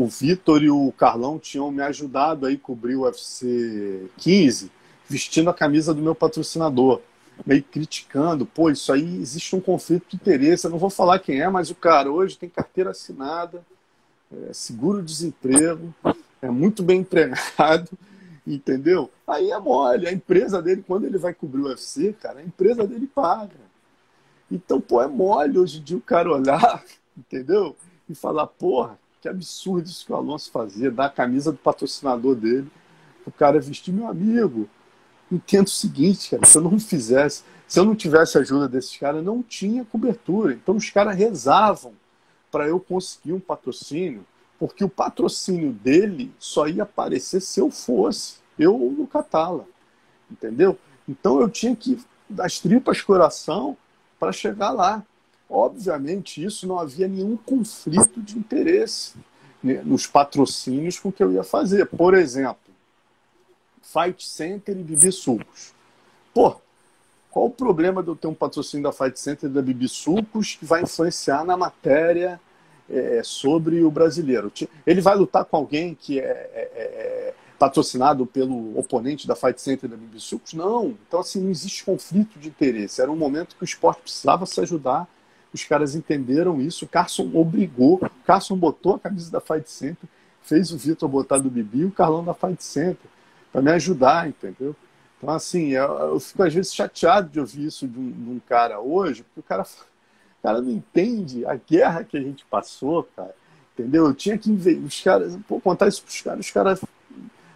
Vitor e o Carlão tinham me ajudado aí a cobrir o UFC 15, vestindo a camisa do meu patrocinador, meio criticando, pô, isso aí existe um conflito de interesse, eu não vou falar quem é, mas o cara hoje tem carteira assinada, seguro-desemprego, é muito bem empregado, entendeu? Aí é mole, a empresa dele, quando ele vai cobrir o UFC, cara, a empresa dele paga. Então, pô, é mole hoje em dia o cara olhar, entendeu? E falar, porra, que absurdo isso que o Alonso fazia, dar a camisa do patrocinador dele, o cara vestir, meu amigo. Entendo o seguinte, cara, se eu não fizesse, se eu não tivesse a ajuda desses caras, não tinha cobertura. Então os caras rezavam para eu conseguir um patrocínio, porque o patrocínio dele só ia aparecer se eu fosse, eu ou no Catala, entendeu? Então eu tinha que dar as tripas coração para chegar lá. Obviamente, isso não havia nenhum conflito de interesse, né, nos patrocínios com que eu ia fazer. Por exemplo, Fight Center e Bibi Sucos. Pô, qual o problema de eu ter um patrocínio da Fight Center e da Bibi Sucos que vai influenciar na matéria sobre o brasileiro? Ele vai lutar com alguém que é patrocinado pelo oponente da Fight Center e da Bibi Sucos? Não. Então, assim, não existe conflito de interesse. Era um momento que o esporte precisava se ajudar. Os caras entenderam isso. O Carson obrigou. O Carson botou a camisa da Fight Center, fez o Vitor botar do Bibi e o Carlão da Fight Center, para me ajudar, entendeu? Então, assim, eu fico às vezes chateado de ouvir isso de um cara hoje, porque o cara não entende a guerra que a gente passou, cara. Entendeu? Eu tinha que os caras, pô, contar isso para os caras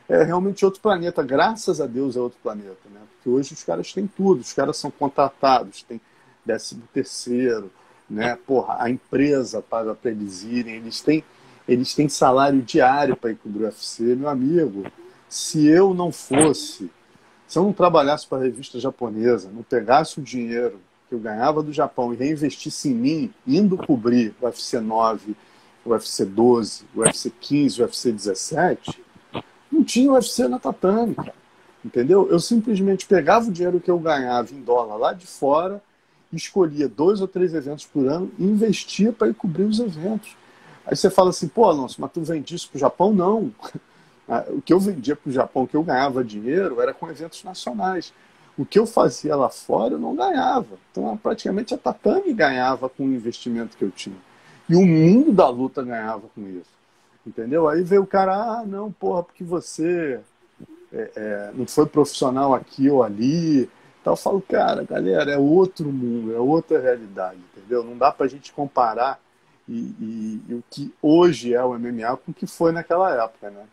é realmente outro planeta. Graças a Deus é outro planeta, né? Porque hoje os caras têm tudo, os caras são contratados, tem 13º, né? Porra, a empresa paga para eles irem, eles têm salário diário para ir cobrir o UFC, meu amigo. Se eu não fosse, se eu não trabalhasse para a revista japonesa, não pegasse o dinheiro que eu ganhava do Japão e reinvestisse em mim, indo cobrir o UFC 9, o UFC 12, o UFC 15, o UFC 17, não tinha UFC na tatame, cara. Entendeu? Eu simplesmente pegava o dinheiro que eu ganhava em dólar lá de fora, escolhia 2 ou 3 eventos por ano e investia para ir cobrir os eventos. Aí você fala assim, pô, Alonso, mas tu vende isso para o Japão? Não. O que eu vendia para o Japão, que eu ganhava dinheiro, era com eventos nacionais. O que eu fazia lá fora, eu não ganhava. Então, praticamente a tatame ganhava com o investimento que eu tinha. E o mundo da luta ganhava com isso. Entendeu? Aí veio o cara, ah, não, porra, porque você não foi profissional aqui ou ali. Então eu falo, cara, galera, é outro mundo, é outra realidade, entendeu? Não dá pra gente comparar o que hoje é o MMA com o que foi naquela época, né?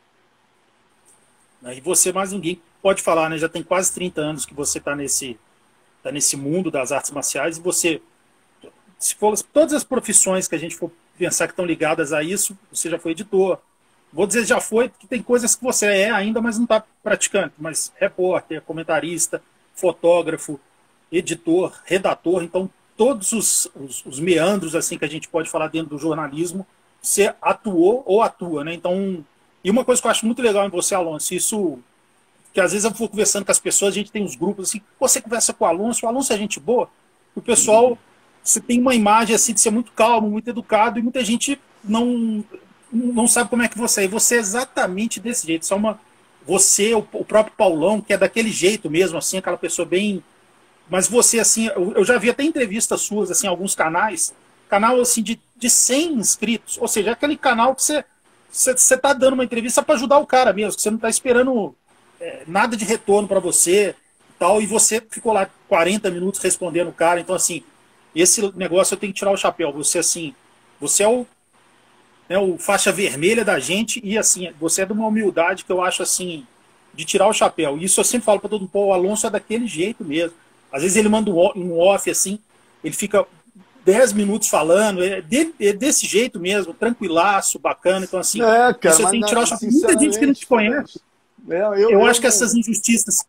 E você, mais ninguém pode falar, né? Já tem quase 30 anos que você está nesse mundo das artes marciais e você, se for todas as profissões que a gente for pensar que estão ligadas a isso, você já foi editor. Vou dizer já foi, porque tem coisas que você é ainda, mas não está praticando. Mas repórter, comentarista, fotógrafo, editor, redator, então todos os meandros assim que a gente pode falar dentro do jornalismo, você atuou ou atua, né? Então, e uma coisa que eu acho muito legal em você, Alonso, isso que às vezes eu vou conversando com as pessoas, a gente tem uns grupos assim, você conversa com o Alonso é gente boa, o pessoal, você tem uma imagem assim de ser muito calmo, muito educado, e muita gente não sabe como é que você é. E você é exatamente desse jeito. Você, o próprio Paulão, que é daquele jeito mesmo, assim, aquela pessoa bem. Mas você, assim, eu já vi até entrevistas suas, assim, em alguns canais, canal assim de 100 inscritos, ou seja, aquele canal que você tá dando uma entrevista para ajudar o cara mesmo, que você não tá esperando nada de retorno para você e você ficou lá 40 minutos respondendo o cara. Então, assim, esse negócio eu tenho que tirar o chapéu. Você, assim, você é o faixa vermelha da gente e, assim, você é de uma humildade que eu acho, assim, de tirar o chapéu. E isso eu sempre falo para todo mundo, pô, o Alonso é daquele jeito mesmo. Às vezes ele manda um off, assim, ele fica 10 minutos falando, é desse jeito mesmo, tranquilaço, bacana. Então, assim, cara, isso eu tenho que tirar o chapéu. Muita gente que não te conhece. Eu acho que essas injustiças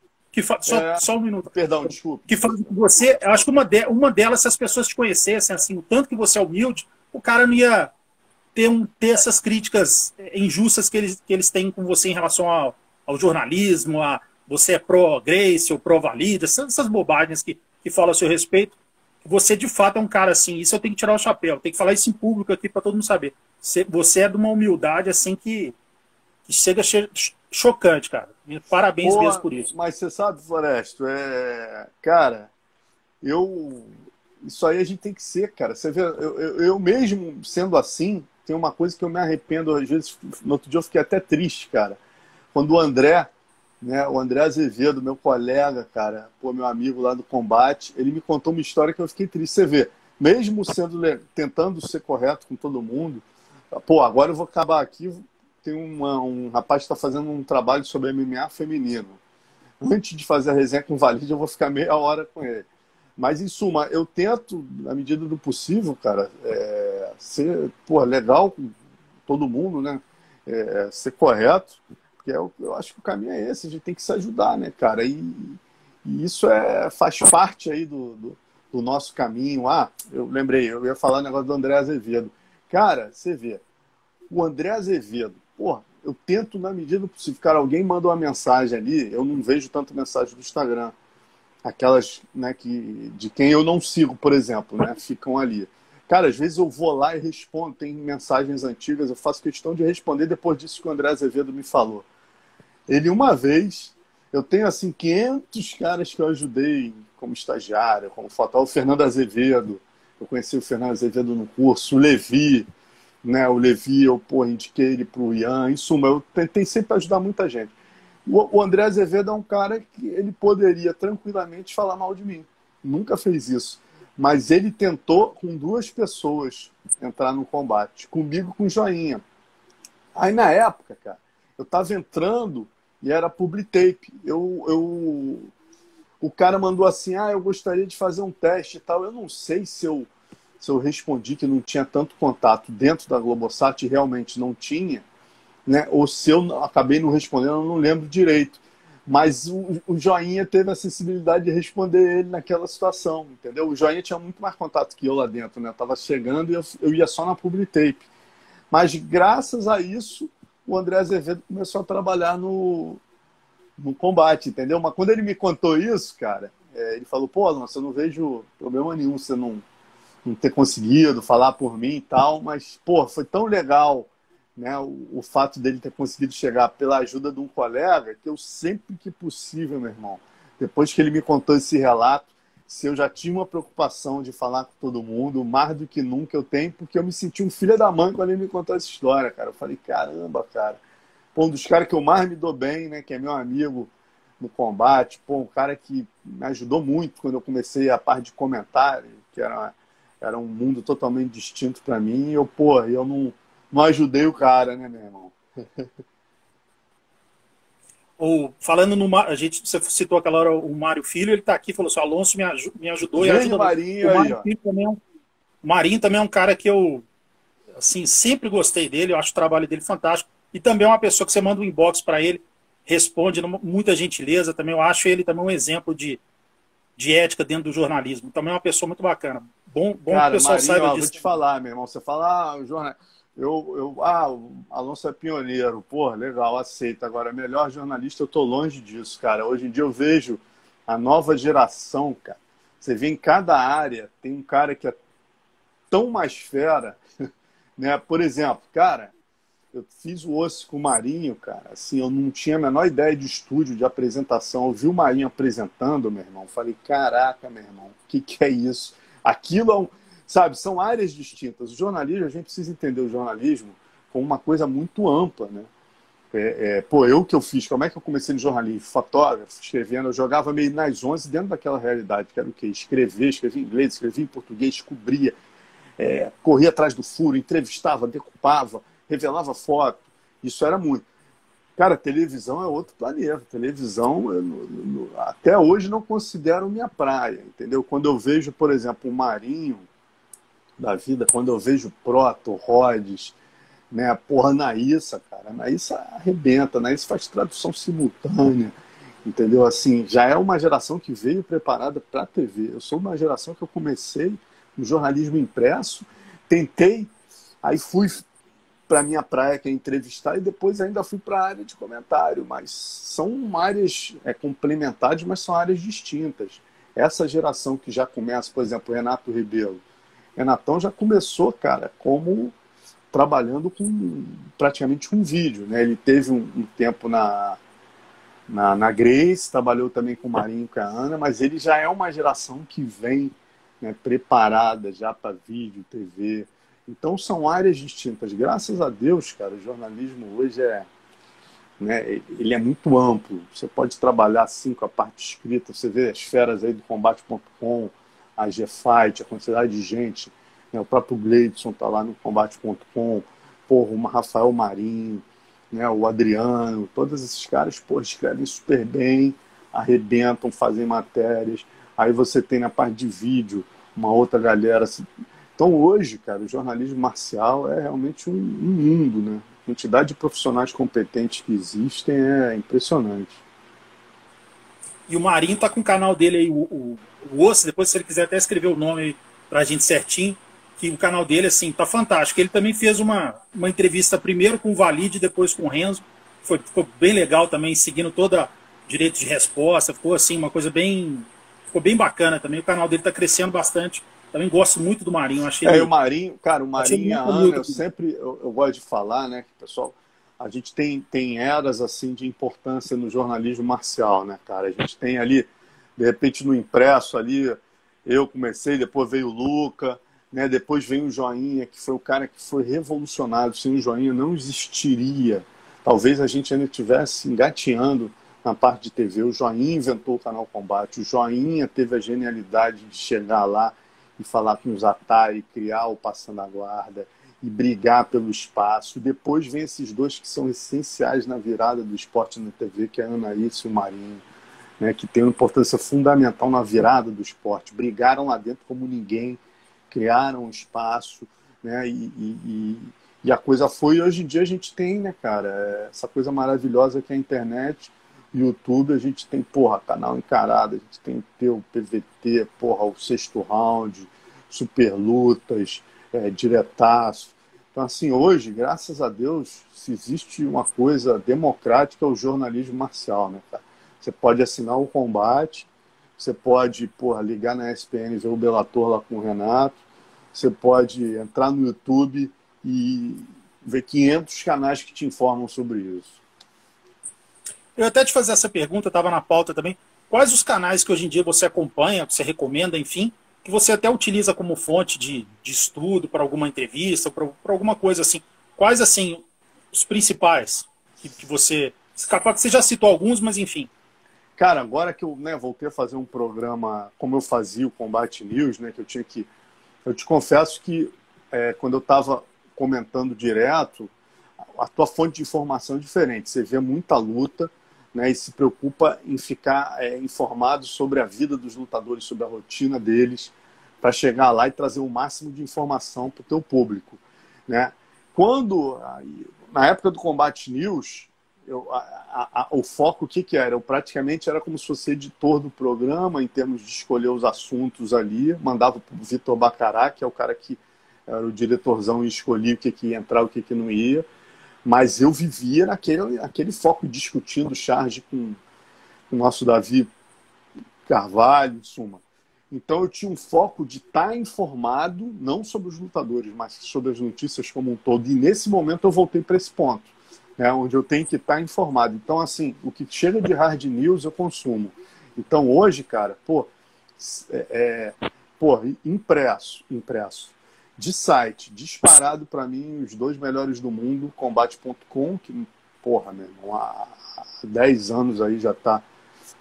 só um minuto. Perdão, desculpa. Que fazem com você, eu acho que uma delas, se as pessoas te conhecessem, assim, o tanto que você é humilde, o cara não ia ter essas críticas injustas que eles têm com você em relação ao jornalismo, a você é pró-Gracie ou pró-Valida, essas bobagens que falam a seu respeito. Você, de fato, é um cara assim, isso eu tenho que tirar o chapéu, tenho que falar isso em público aqui para todo mundo saber. Você é de uma humildade assim que chega a ser chocante, cara. Parabéns mesmo por isso. Mas você sabe, Floresto, cara, isso aí a gente tem que ser, cara. Você vê, eu mesmo sendo assim, tem uma coisa que eu me arrependo, às vezes, no outro dia eu fiquei até triste, cara. Quando o André, né, o André Azevedo, meu colega, cara, pô, meu amigo lá do combate, ele me contou uma história que eu fiquei triste. Você vê, mesmo tentando ser correto com todo mundo, pô, agora eu vou acabar aqui, tem um rapaz que está fazendo um trabalho sobre MMA feminino. Antes de fazer a resenha com o Valide, eu vou ficar meia hora com ele. Mas, em suma, eu tento, na medida do possível, cara, ser legal com todo mundo, né? Ser correto, porque eu acho que o caminho é esse, a gente tem que se ajudar, né, cara? E isso faz parte aí do nosso caminho. Eu lembrei, eu ia falar o negócio do André Azevedo. Cara, você vê, o André Azevedo, porra, eu tento, na medida do possível, cara, alguém manda uma mensagem ali, eu não vejo tanta mensagem do Instagram, aquelas, né, de quem eu não sigo, por exemplo, né, ficam ali. Cara, às vezes eu vou lá e respondo, tem mensagens antigas, eu faço questão de responder depois disso que o André Azevedo me falou. Ele, uma vez, eu tenho, assim, 500 caras que eu ajudei como estagiário, como fotógrafo, o Fernando Azevedo, eu conheci o Fernando Azevedo no curso, o Levi, né, eu indiquei ele pro Ian, em suma, eu tentei sempre ajudar muita gente. O André Azevedo é um cara que ele poderia tranquilamente falar mal de mim. Nunca fez isso. Mas ele tentou com 2 pessoas entrar no combate. Comigo, com o Joinha. Aí na época, cara, eu tava entrando e era public tape. O cara mandou assim, eu gostaria de fazer um teste e tal. Eu não sei se eu respondi que não tinha tanto contato dentro da Globosat, e realmente não tinha, né? Ou se eu acabei não respondendo, eu não lembro direito. Mas o Joinha teve a sensibilidade de responder ele naquela situação, entendeu? O Joinha tinha muito mais contato que eu lá dentro, né? Eu tava chegando e eu ia só na public tape. Mas graças a isso, o André Azevedo começou a trabalhar no combate, entendeu? Mas quando ele me contou isso, cara, ele falou, pô, Alonso, eu não vejo problema nenhum você não ter conseguido falar por mim e tal, mas, pô, foi tão legal, né, o fato dele ter conseguido chegar pela ajuda de um colega, que eu sempre que possível, meu irmão, depois que ele me contou esse relato, se eu já tinha uma preocupação de falar com todo mundo, mais do que nunca eu tenho, porque eu me senti um filho da mãe quando ele me contou essa história, cara. Eu falei, caramba, cara. Pô, um dos caras que eu mais me dou bem, né, que é meu amigo no combate, pô, um cara que me ajudou muito quando eu comecei a parte de comentário, que era um mundo totalmente distinto para mim, e eu não ajudei o cara, né, meu irmão? Ou falando você citou aquela hora o Mário Filho, ele está aqui, falou assim, o Alonso me ajudou e ajuda Marinho, o Mário aí, Filho também o Marinho também é um cara que eu assim, sempre gostei dele, eu acho o trabalho dele fantástico. E também é uma pessoa que você manda um inbox para ele, responde muita gentileza, também eu acho ele também um exemplo de ética dentro do jornalismo. Também é uma pessoa muito bacana. Bom que cara, o pessoal Marinho, saiba vou disso. te falar, meu irmão. Você fala, o jornal. O Alonso é pioneiro. Pô, legal, aceito. Agora, melhor jornalista, eu tô longe disso, cara. Hoje em dia eu vejo a nova geração, cara. Você vê em cada área, tem um cara que é tão mais fera, né? Por exemplo, cara, eu fiz o osso com o Marinho, cara. Assim, eu não tinha a menor ideia de estúdio, de apresentação. Eu vi o Marinho apresentando, meu irmão. Falei, caraca, meu irmão, o que é isso? Aquilo é um... Sabe, são áreas distintas. O jornalismo, a gente precisa entender o jornalismo como uma coisa muito ampla, né? Pô, eu que eu fiz, como é que eu comecei no jornalismo? Fotógrafo, escrevendo, eu jogava meio nas 11 dentro daquela realidade, que era o quê? Escrevia em inglês, escrevia em português, cobria, corria atrás do furo, entrevistava, decupava, revelava foto. Isso era muito. Cara, televisão é outro planeta. Televisão, até hoje não considero minha praia, entendeu? Quando eu vejo, por exemplo, o Marinho da vida, quando eu vejo Proto, Rhodes, né? Porra, Anaísa, cara. Anaísa arrebenta, Anaísa faz tradução simultânea, entendeu? Assim, já é uma geração que veio preparada para a TV. Eu sou uma geração que eu comecei no jornalismo impresso, tentei, aí fui para minha praia, que é entrevistar, e depois ainda fui para a área de comentário, mas são áreas complementares, mas são áreas distintas. Essa geração que já começa, por exemplo, Renato Rebelo. Renatão já começou, cara, como trabalhando com praticamente um vídeo, né? Ele teve um tempo na Grace, trabalhou também com o Marinho e com a Ana, mas ele já é uma geração que vem, né, preparada já para vídeo, TV. Então são áreas distintas. Graças a Deus, cara, o jornalismo hoje né, ele é muito amplo. Você pode trabalhar assim com a parte escrita, você vê as feras aí do combate.com, a G-Fight, a quantidade de gente, né, o próprio Gleidson está lá no combate.com, porra, o Rafael Marinho, né, o Adriano, todos esses caras, porra, escrevem super bem, arrebentam, fazem matérias. Aí você tem na parte de vídeo uma outra galera. Então hoje, cara, o jornalismo marcial é realmente um mundo, né? A quantidade de profissionais competentes que existem é impressionante. E o Marinho tá com o canal dele aí, o Osso, depois se ele quiser até escrever o nome aí pra gente certinho, que o canal dele, assim, tá fantástico. Ele também fez uma entrevista primeiro com o Valide, depois com o Renzo, ficou bem legal também, seguindo toda direito de resposta, ficou assim, uma coisa ficou bem bacana também. O canal dele tá crescendo bastante. Também gosto muito do Marinho. O Marinho, cara, o Marinho e a Ana, eu gosto de falar, né, que pessoal, a gente tem eras assim de importância no jornalismo marcial, né, cara? A gente tem ali, de repente no impresso ali, eu comecei, depois veio o Luca, né, depois veio o Joinha, que foi o cara que foi revolucionário. Sem o Joinha não existiria. Talvez a gente ainda estivesse engateando na parte de TV. O Joinha inventou o canal Combate. O Joinha teve a genialidade de chegar lá e falar com os Atari, criar o Passando a Guarda e brigar pelo espaço. Depois vem esses dois que são essenciais na virada do esporte na TV, que é a Anaís e o Marinho, né, que tem uma importância fundamental na virada do esporte. Brigaram lá dentro como ninguém, criaram um espaço, né, e a coisa foi. E hoje em dia a gente tem, né, cara, essa coisa maravilhosa que é a internet, o YouTube. A gente tem, porra, Canal Encarada, a gente tem o PVT, porra, o Sexto Round, Super Lutas, Diretaço. Então, assim, hoje, graças a Deus, se existe uma coisa democrática, é o jornalismo marcial, né, cara? Você pode assinar o Combate, você pode, porra, ligar na ESPN e ver o Bellator lá com o Renato, você pode entrar no YouTube e ver 500 canais que te informam sobre isso. Eu até te fazer essa pergunta, estava na pauta também. Quais os canais que hoje em dia você acompanha, que você recomenda, enfim, que você até utiliza como fonte de estudo para alguma entrevista, para alguma coisa assim? Quais, assim, os principais que você... Capaz que você já citou alguns, mas enfim. Cara, agora que eu, né, voltei a fazer um programa como eu fazia o Combate News, né, que eu tinha que... Eu te confesso que quando eu estava comentando direto, a tua fonte de informação é diferente. Você vê muita luta, né, e se preocupa em ficar informado sobre a vida dos lutadores, sobre a rotina deles, para chegar lá e trazer o máximo de informação para o teu público, né? Na época do Combate News, o foco, o que era? Eu praticamente era como se fosse editor do programa, em termos de escolher os assuntos ali, mandava para o Vitor Bacará, que é o cara que era o diretorzão, e escolhia o que ia entrar, o que não ia. Mas eu vivia naquele foco, discutindo charge com o nosso Davi Carvalho, em suma. Então eu tinha um foco de estar informado, não sobre os lutadores, mas sobre as notícias como um todo. E nesse momento eu voltei para esse ponto, né, onde eu tenho que estar informado. Então, assim, o que chega de hard news eu consumo. Então hoje, cara, impresso. De site, disparado para mim, os dois melhores do mundo, Combate.com, que, porra, meu irmão, há 10 anos aí já está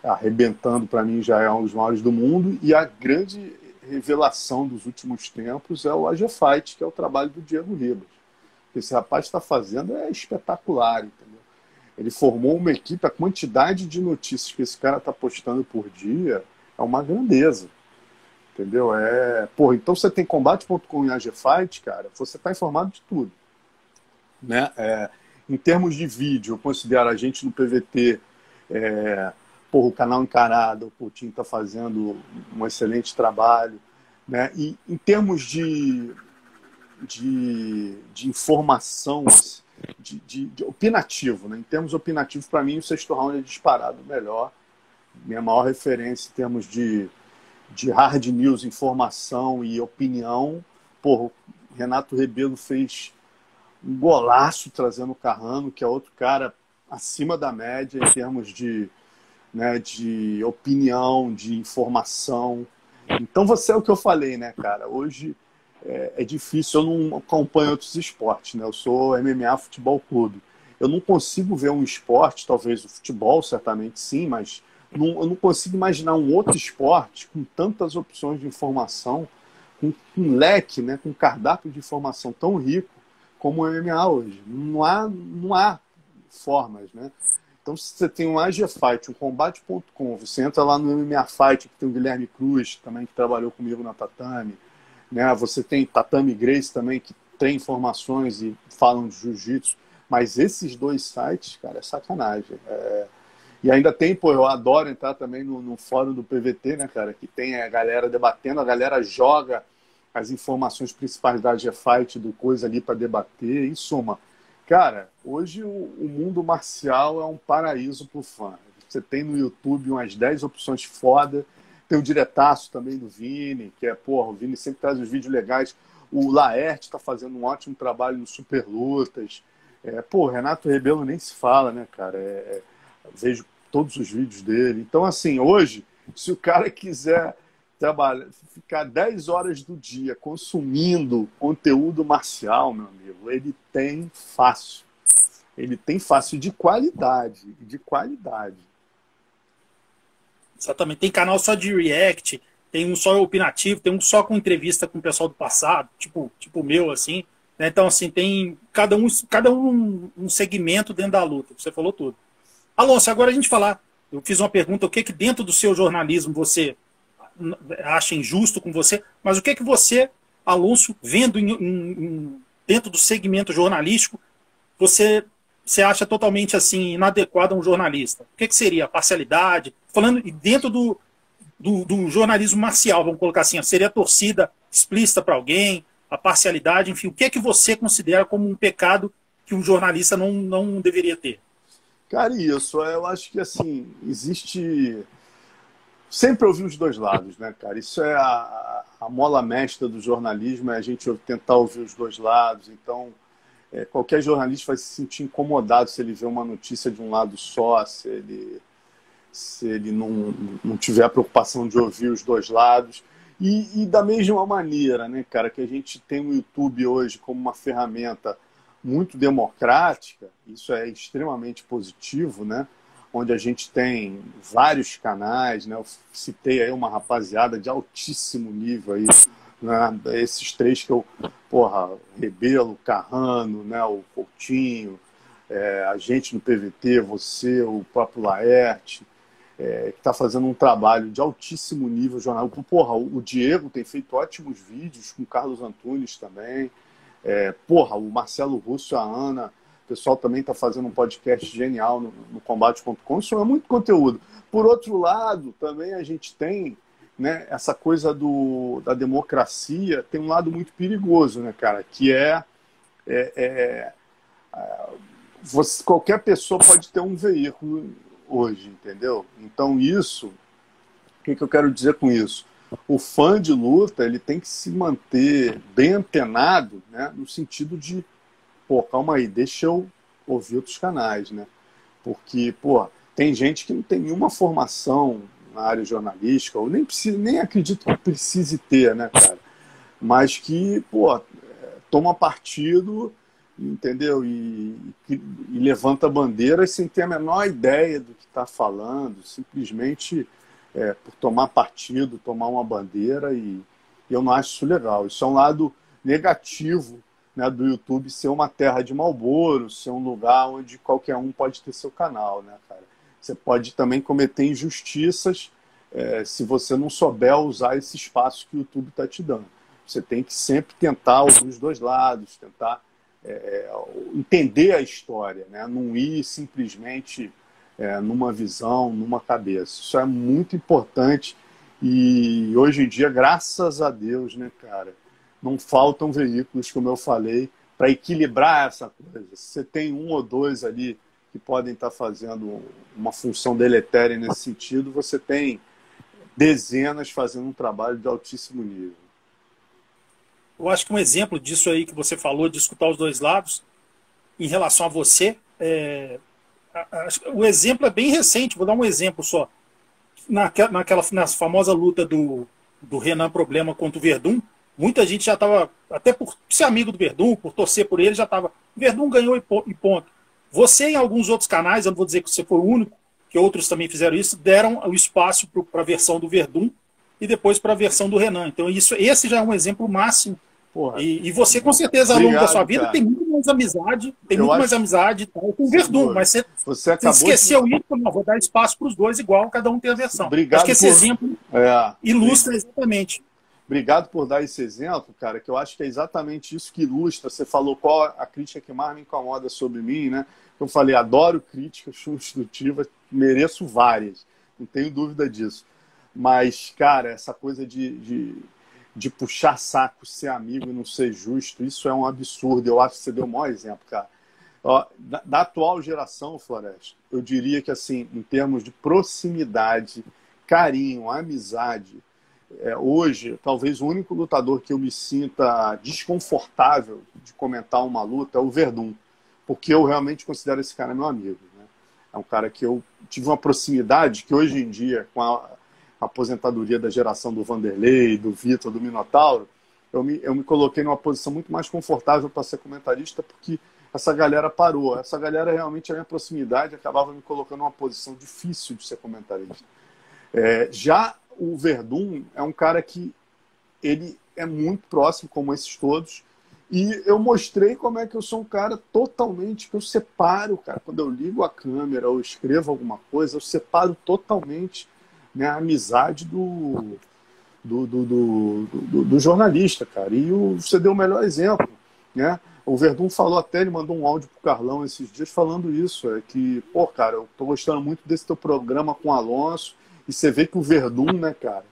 arrebentando, para mim já é um dos maiores do mundo, e a grande revelação dos últimos tempos é o AG Fight, que é o trabalho do Diego Ribas. O que esse rapaz está fazendo é espetacular, entendeu? Ele formou uma equipe, a quantidade de notícias que esse cara está postando por dia é uma grandeza. Entendeu? Então você tem Combate.com e AG Fight, cara, você está informado de tudo, né? Em termos de vídeo, eu considero a gente no PVT, o canal Encarada, o Coutinho está fazendo um excelente trabalho, né? E em termos de informação, de opinativo, né? Em termos opinativos, para mim, o Sexto Round é disparado melhor, minha maior referência em termos de hard news, informação e opinião. O Renato Rebelo fez um golaço trazendo o Carrano, que é outro cara acima da média em termos de opinião, de informação. Então você é o que eu falei, né, cara? Hoje é difícil, eu não acompanho outros esportes, né? Eu sou MMA Futebol Clube. Eu não consigo ver um esporte, talvez o futebol, certamente sim, mas eu não consigo imaginar um outro esporte com tantas opções de informação, com um leque, né, com um cardápio de informação tão rico como o MMA hoje. Não há formas, né? Então, se você tem um AG Fight, um Combate.com, você entra lá no MMA Fight, que tem o Guilherme Cruz, também, que trabalhou comigo na Tatame, né? Você tem Tatame Grace também, que tem informações e falam de jiu-jitsu. Mas esses dois sites, cara, é sacanagem. E ainda tem, eu adoro entrar também no fórum do PVT, né, cara, que tem a galera debatendo, a galera joga as informações principais da AG Fight, do coisa ali para debater, em suma. Cara, hoje o mundo marcial é um paraíso pro fã. Você tem no YouTube umas 10 opções foda, tem o diretaço também do Vini, que o Vini sempre traz os vídeos legais. O Laerte está fazendo um ótimo trabalho no Super Lutas. Renato Rebelo nem se fala, né, cara? Vejo todos os vídeos dele. Então, assim, hoje, se o cara quiser ficar 10 horas do dia consumindo conteúdo marcial, meu amigo, ele tem fácil. Ele tem fácil de qualidade. Exatamente. Tem canal só de react, tem um só opinativo, tem um só com entrevista com o pessoal do passado, tipo o meu, assim. Né? Então, assim, tem cada um segmento dentro da luta. Você falou tudo. Alonso, agora a gente falar. Eu fiz uma pergunta, o que dentro do seu jornalismo você acha injusto com você, mas o que você, Alonso, vendo dentro do segmento jornalístico, você acha totalmente assim inadequado a um jornalista? O que seria? Parcialidade? Falando dentro do jornalismo marcial, vamos colocar assim, seria a torcida explícita para alguém, a parcialidade, enfim, o que você considera como um pecado que um jornalista não deveria ter? Cara, isso, eu acho que assim, existe. Sempre ouvir os dois lados, né, cara? Isso é a mola mestra do jornalismo, é a gente tentar ouvir os dois lados. Então, qualquer jornalista vai se sentir incomodado se ele vê uma notícia de um lado só, se ele não tiver a preocupação de ouvir os dois lados. E da mesma maneira, né, cara, que a gente tem o YouTube hoje como uma ferramenta muito democrática, isso é extremamente positivo, né? Onde a gente tem vários canais, né? Eu citei aí uma rapaziada de altíssimo nível aí, né? Esses três que eu, porra, Rebelo, Carrano, né? O Coutinho, a gente no PVT, você, o próprio Laerte, que está fazendo um trabalho de altíssimo nível jornal. Porra, o Diego tem feito ótimos vídeos com o Carlos Antunes também. Porra, o Marcelo Russo e a Ana, o pessoal também está fazendo um podcast genial no combate.com. Isso é muito conteúdo. Por outro lado, também a gente tem, né, essa coisa da democracia, tem um lado muito perigoso, né, cara? Que qualquer pessoa pode ter um veículo hoje, entendeu? Então isso, o que eu quero dizer com isso? O fã de luta, ele tem que se manter bem antenado, né, no sentido de, pô, calma aí, deixa eu ouvir outros canais, né? Porque, pô, tem gente que não tem nenhuma formação na área jornalística, ou nem acredito que precise ter, né, cara? Mas que, pô, toma partido, entendeu? E levanta bandeiras sem ter a menor ideia do que está falando, simplesmente por tomar partido, tomar uma bandeira, e eu não acho isso legal. Isso é um lado negativo, né, do YouTube ser uma terra de Marlboro, ser um lugar onde qualquer um pode ter seu canal, né, cara? Você pode também cometer injustiças se você não souber usar esse espaço que o YouTube está te dando. Você tem que sempre tentar ouvir os dois lados, tentar entender a história, né? Não ir simplesmente numa visão, numa cabeça. Isso é muito importante e hoje em dia, graças a Deus, né, cara, não faltam veículos, como eu falei, para equilibrar essa coisa. Se você tem um ou dois ali que podem estar fazendo uma função deletéria nesse sentido, você tem dezenas fazendo um trabalho de altíssimo nível. Eu acho que um exemplo disso aí que você falou, de escutar os dois lados, em relação a você, o exemplo é bem recente, vou dar um exemplo só. Na famosa luta do Renan Problema contra o Verdun, muita gente já estava, até por ser amigo do Verdun, por torcer por ele, já estava. Verdun ganhou e ponto. Você, em alguns outros canais, eu não vou dizer que você foi o único, que outros também fizeram isso, deram o espaço para a versão do Verdun e depois para a versão do Renan. Então, esse já é um exemplo máximo. E você, com certeza, ao longo da sua vida, cara, tem muito mais amizade, mais amizade com o Verdun, mas você esqueceu isso, não, vou dar espaço para os dois, igual cada um tem a versão. Obrigado. Acho que esse exemplo ilustra exatamente. Obrigado por dar esse exemplo, cara, que eu acho que é exatamente isso que ilustra. Você falou qual a crítica que mais me incomoda sobre mim, né? Eu falei, adoro críticas construtivas, mereço várias, não tenho dúvida disso. Mas, cara, essa coisa de puxar saco, ser amigo e não ser justo, isso é um absurdo. Eu acho que você deu o maior exemplo, cara. Ó, da atual geração, Floresta, eu diria que, assim, em termos de proximidade, carinho, amizade, hoje, talvez o único lutador que eu me sinta desconfortável de comentar uma luta é o Verdun, porque eu realmente considero esse cara meu amigo, né? É um cara que eu tive uma proximidade que hoje em dia, com a aposentadoria da geração do Vanderlei, do Vitor, do Minotauro, eu me coloquei numa posição muito mais confortável para ser comentarista, porque essa galera parou. Essa galera realmente, a minha proximidade, acabava me colocando numa posição difícil de ser comentarista. Já o Verdun é um cara que ele é muito próximo, como esses todos, e eu mostrei como é que eu sou um cara totalmente, que eu separo, cara, quando eu ligo a câmera ou escrevo alguma coisa, eu separo totalmente, né, a amizade do jornalista, cara. E você deu o melhor exemplo, né? O Verdun falou até, ele mandou um áudio pro Carlão esses dias falando isso, que, pô, cara, eu tô gostando muito desse teu programa com o Alonso, e você vê que o Verdun, né, cara,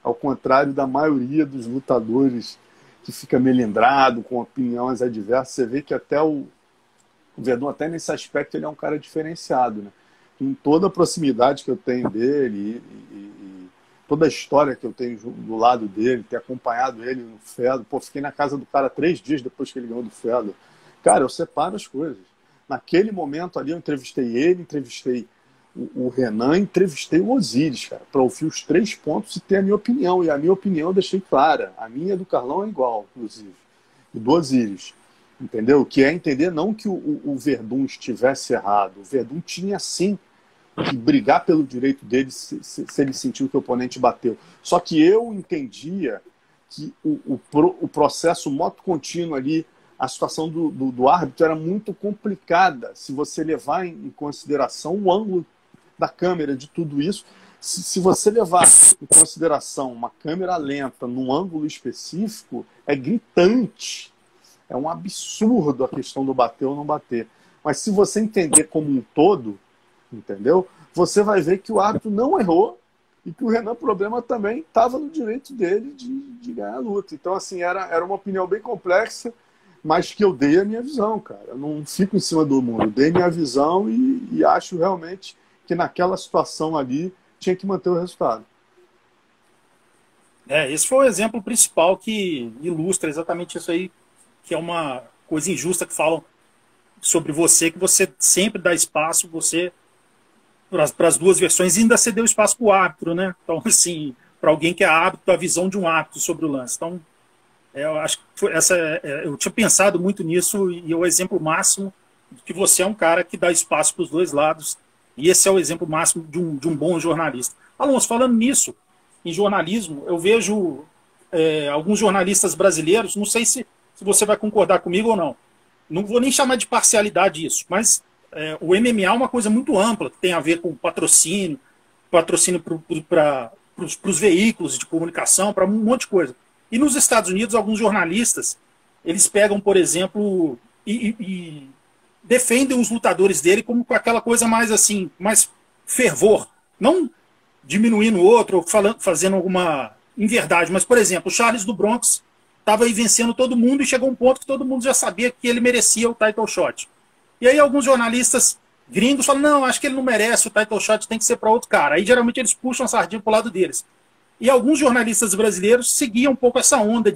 ao contrário da maioria dos lutadores que fica melindrado, com opiniões adversas, você vê que até o Verdun, até nesse aspecto, ele é um cara diferenciado, né? Com toda a proximidade que eu tenho dele e toda a história que eu tenho do lado dele, ter acompanhado ele no Fedor. Pô, fiquei na casa do cara 3 dias depois que ele ganhou do Fedor. Cara, eu separo as coisas. Naquele momento ali eu entrevistei ele, entrevistei o Renan, entrevistei o Osiris, cara, para ouvir os 3 pontos e ter a minha opinião. E a minha opinião eu deixei clara. A minha do Carlão é igual, inclusive. E do Osiris. Entendeu? Que é entender não que o Verdun estivesse errado. O Verdun tinha sim que brigar pelo direito dele se ele sentiu que o oponente bateu. Só que eu entendia que o processo moto contínuo ali, a situação do árbitro era muito complicada se você levar em consideração o ângulo da câmera de tudo isso. Se você levar em consideração uma câmera lenta num ângulo específico, é gritante. É um absurdo a questão do bater ou não bater. Mas se você entender como um todo, entendeu? Você vai ver que o árbitro não errou e que o Renan Problema também estava no direito dele de ganhar a luta. Então, assim, era uma opinião bem complexa, mas que eu dei a minha visão, cara. Eu não fico em cima do muro. Eu dei minha visão e acho realmente que naquela situação ali tinha que manter o resultado. Esse foi o exemplo principal que ilustra exatamente isso aí, que é uma coisa injusta que falam sobre você, que você sempre dá espaço, você para as duas versões, e ainda cedeu espaço para o árbitro, né? Então, assim, para alguém que é árbitro, a visão de um árbitro sobre o lance. Então, eu acho que eu tinha pensado muito nisso, e é o exemplo máximo de que você é um cara que dá espaço para os dois lados, e esse é o exemplo máximo de um bom jornalista. Alonso, falando nisso, em jornalismo, eu vejo alguns jornalistas brasileiros, não sei se você vai concordar comigo ou não, não vou nem chamar de parcialidade isso, mas o MMA é uma coisa muito ampla, que tem a ver com patrocínio para os veículos de comunicação, para um monte de coisa. E nos Estados Unidos, alguns jornalistas, eles pegam, por exemplo, e defendem os lutadores dele como com aquela coisa mais assim, mais fervor. Não diminuindo o outro, ou fazendo alguma inverdade, mas, por exemplo, o Charles do Bronx estava aí vencendo todo mundo e chegou um ponto que todo mundo já sabia que ele merecia o title shot. E aí alguns jornalistas gringos falam, não, acho que ele não merece, o title shot tem que ser para outro cara. Aí geralmente eles puxam a sardinha para o lado deles. E alguns jornalistas brasileiros seguiam um pouco essa onda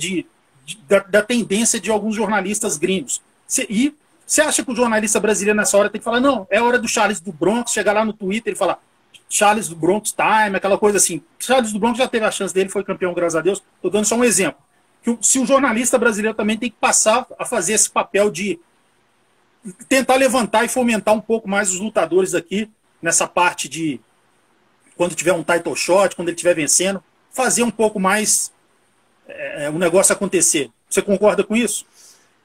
da tendência de alguns jornalistas gringos. E você acha que o jornalista brasileiro nessa hora tem que falar, não, é hora do Charles do Bronx, chegar lá no Twitter e falar Charles do Bronx time, aquela coisa assim. Charles do Bronx já teve a chance dele, foi campeão, graças a Deus. Estou dando só um exemplo. Se o jornalista brasileiro também tem que passar a fazer esse papel de tentar levantar e fomentar um pouco mais os lutadores aqui, nessa parte de quando tiver um title shot, quando ele estiver vencendo, fazer um pouco mais o negócio acontecer. Você concorda com isso?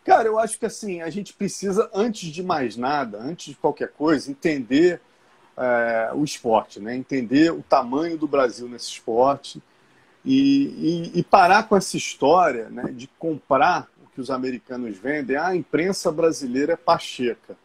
Cara, eu acho que assim, a gente precisa, antes de mais nada, antes de qualquer coisa, entender o esporte, né? Entender o tamanho do Brasil nesse esporte e parar com essa história, né, de comprar o que os americanos vendem. A imprensa brasileira é pacheca.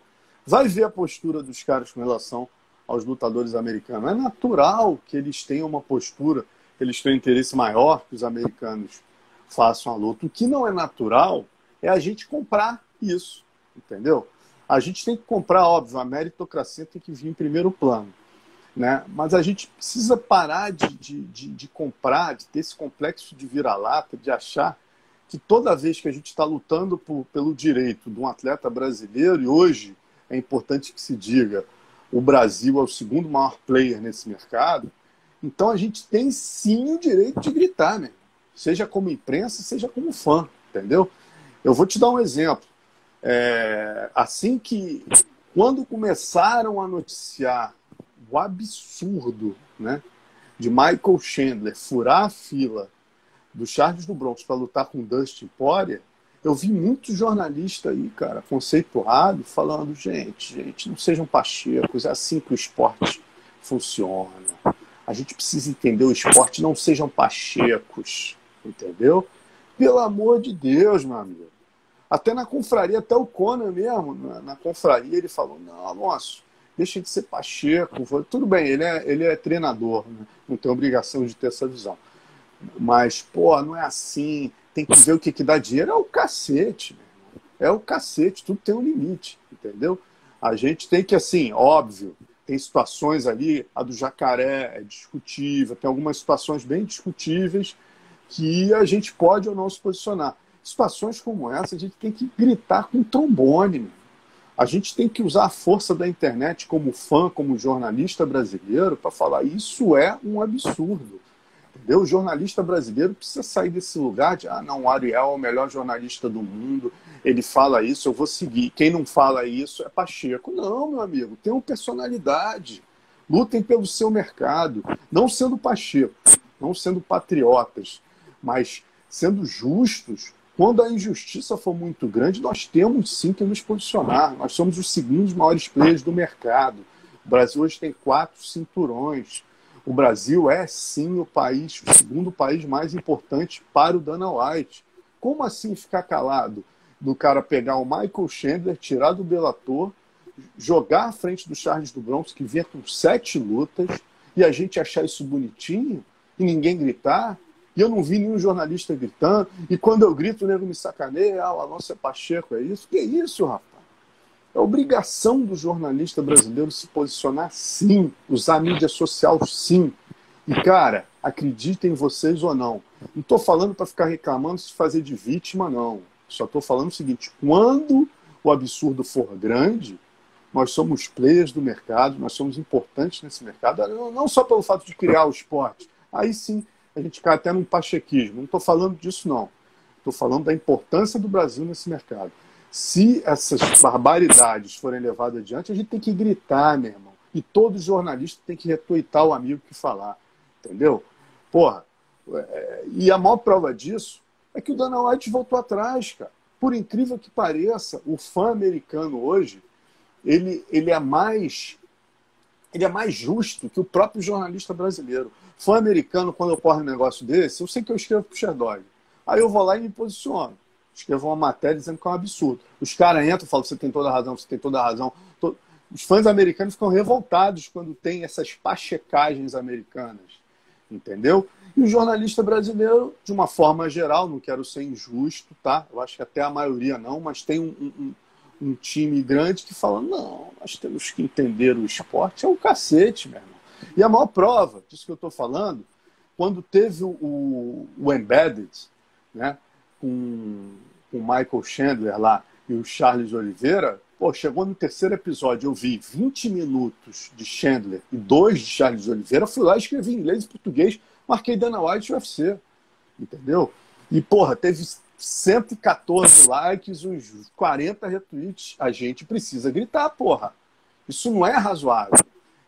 Vai ver a postura dos caras com relação aos lutadores americanos. É natural que eles tenham uma postura, eles tenham um interesse maior que os americanos façam a luta. O que não é natural é a gente comprar isso, entendeu? A gente tem que comprar, óbvio, a meritocracia tem que vir em primeiro plano, né? Mas a gente precisa parar de comprar, de ter esse complexo de vira-lata, de achar que toda vez que a gente está lutando pelo direito de um atleta brasileiro, e hoje é importante que se diga, o Brasil é o segundo maior player nesse mercado, então a gente tem sim o direito de gritar, né? Seja como imprensa, seja como fã, entendeu? Eu vou te dar um exemplo. Assim que, quando começaram a noticiar o absurdo, né, de Michael Chandler furar a fila do Charles do Bronx para lutar com Dustin Poirier, eu vi muitos jornalistas aí, cara, conceituado, falando, gente, não sejam pachecos, é assim que o esporte funciona. A gente precisa entender o esporte, não sejam pachecos, entendeu? Pelo amor de Deus, meu amigo. Até na confraria, até o Conan mesmo, na confraria, ele falou, não, Alonso, deixa de ser pacheco. Tudo bem, ele é treinador, né? Não tem obrigação de ter essa visão. Mas, pô, não é assim, tem que ver o que dá dinheiro. É o cacete, meu irmão. É o cacete, tudo tem um limite, entendeu? A gente tem que, assim, óbvio, tem situações ali, a do Jacaré é discutível, tem algumas situações bem discutíveis que a gente pode ou não se posicionar. Situações como essa, a gente tem que gritar com trombone, meu. A gente tem que usar a força da internet como fã, como jornalista brasileiro, para falar isso é um absurdo. Entendeu? O jornalista brasileiro precisa sair desse lugar de, não, o Ariel é o melhor jornalista do mundo, ele fala isso, eu vou seguir. Quem não fala isso é Pacheco. Não, meu amigo, tenham personalidade. Lutem pelo seu mercado. Não sendo Pacheco, não sendo patriotas, mas sendo justos. Quando a injustiça for muito grande, nós temos sim que nos posicionar. Nós somos os segundos maiores players do mercado. O Brasil hoje tem 4 cinturões. O Brasil é sim o segundo país mais importante para o Dana White. Como assim ficar calado do cara pegar o Michael Chandler, tirar do Bellator, jogar à frente do Charles do Bronx, que vinha com 7 lutas, e a gente achar isso bonitinho, e ninguém gritar? E eu não vi nenhum jornalista gritando. E quando eu grito, o nego me sacaneia. O Alonso é Pacheco, é isso? Que isso, rapaz? É obrigação do jornalista brasileiro se posicionar, sim. Usar a mídia social, sim. E, cara, acreditem vocês ou não. Não estou falando para ficar reclamando, se fazer de vítima, não. Só estou falando o seguinte. Quando o absurdo for grande, nós somos players do mercado, nós somos importantes nesse mercado. Não só pelo fato de criar o esporte. Aí, sim, a gente cai até num pachequismo. Não estou falando disso, não. Estou falando da importância do Brasil nesse mercado. Se essas barbaridades forem levadas adiante, a gente tem que gritar, meu irmão. E todo jornalista tem que retuitar o amigo que falar. Entendeu? Porra. E a maior prova disso é que o Dana White voltou atrás, cara. Por incrível que pareça, o fã americano hoje, ele é mais justo que o próprio jornalista brasileiro. Fã americano, quando ocorre um negócio desse, eu sei que eu escrevo pro Sherdog. Aí eu vou lá e me posiciono. Escrevo uma matéria dizendo que é um absurdo. Os caras entram e falam, você tem toda a razão, você tem toda a razão. Os fãs americanos ficam revoltados quando tem essas pachecagens americanas. Entendeu? E o jornalista brasileiro, de uma forma geral, não quero ser injusto, tá? Eu acho que até a maioria não, mas tem um time grande que fala, não, nós temos que entender o esporte. É o cacete, meu irmão. E a maior prova disso que eu estou falando, quando teve o Embedded, né, com o Michael Chandler lá e o Charles Oliveira, pô, chegou no terceiro episódio, eu vi 20 minutos de Chandler e 2 de Charles Oliveira, fui lá, escrevi em inglês e português, marquei Dana White e UFC, entendeu? E, porra, teve 114 likes, uns 40 retweets. A gente precisa gritar, porra. Isso não é razoável.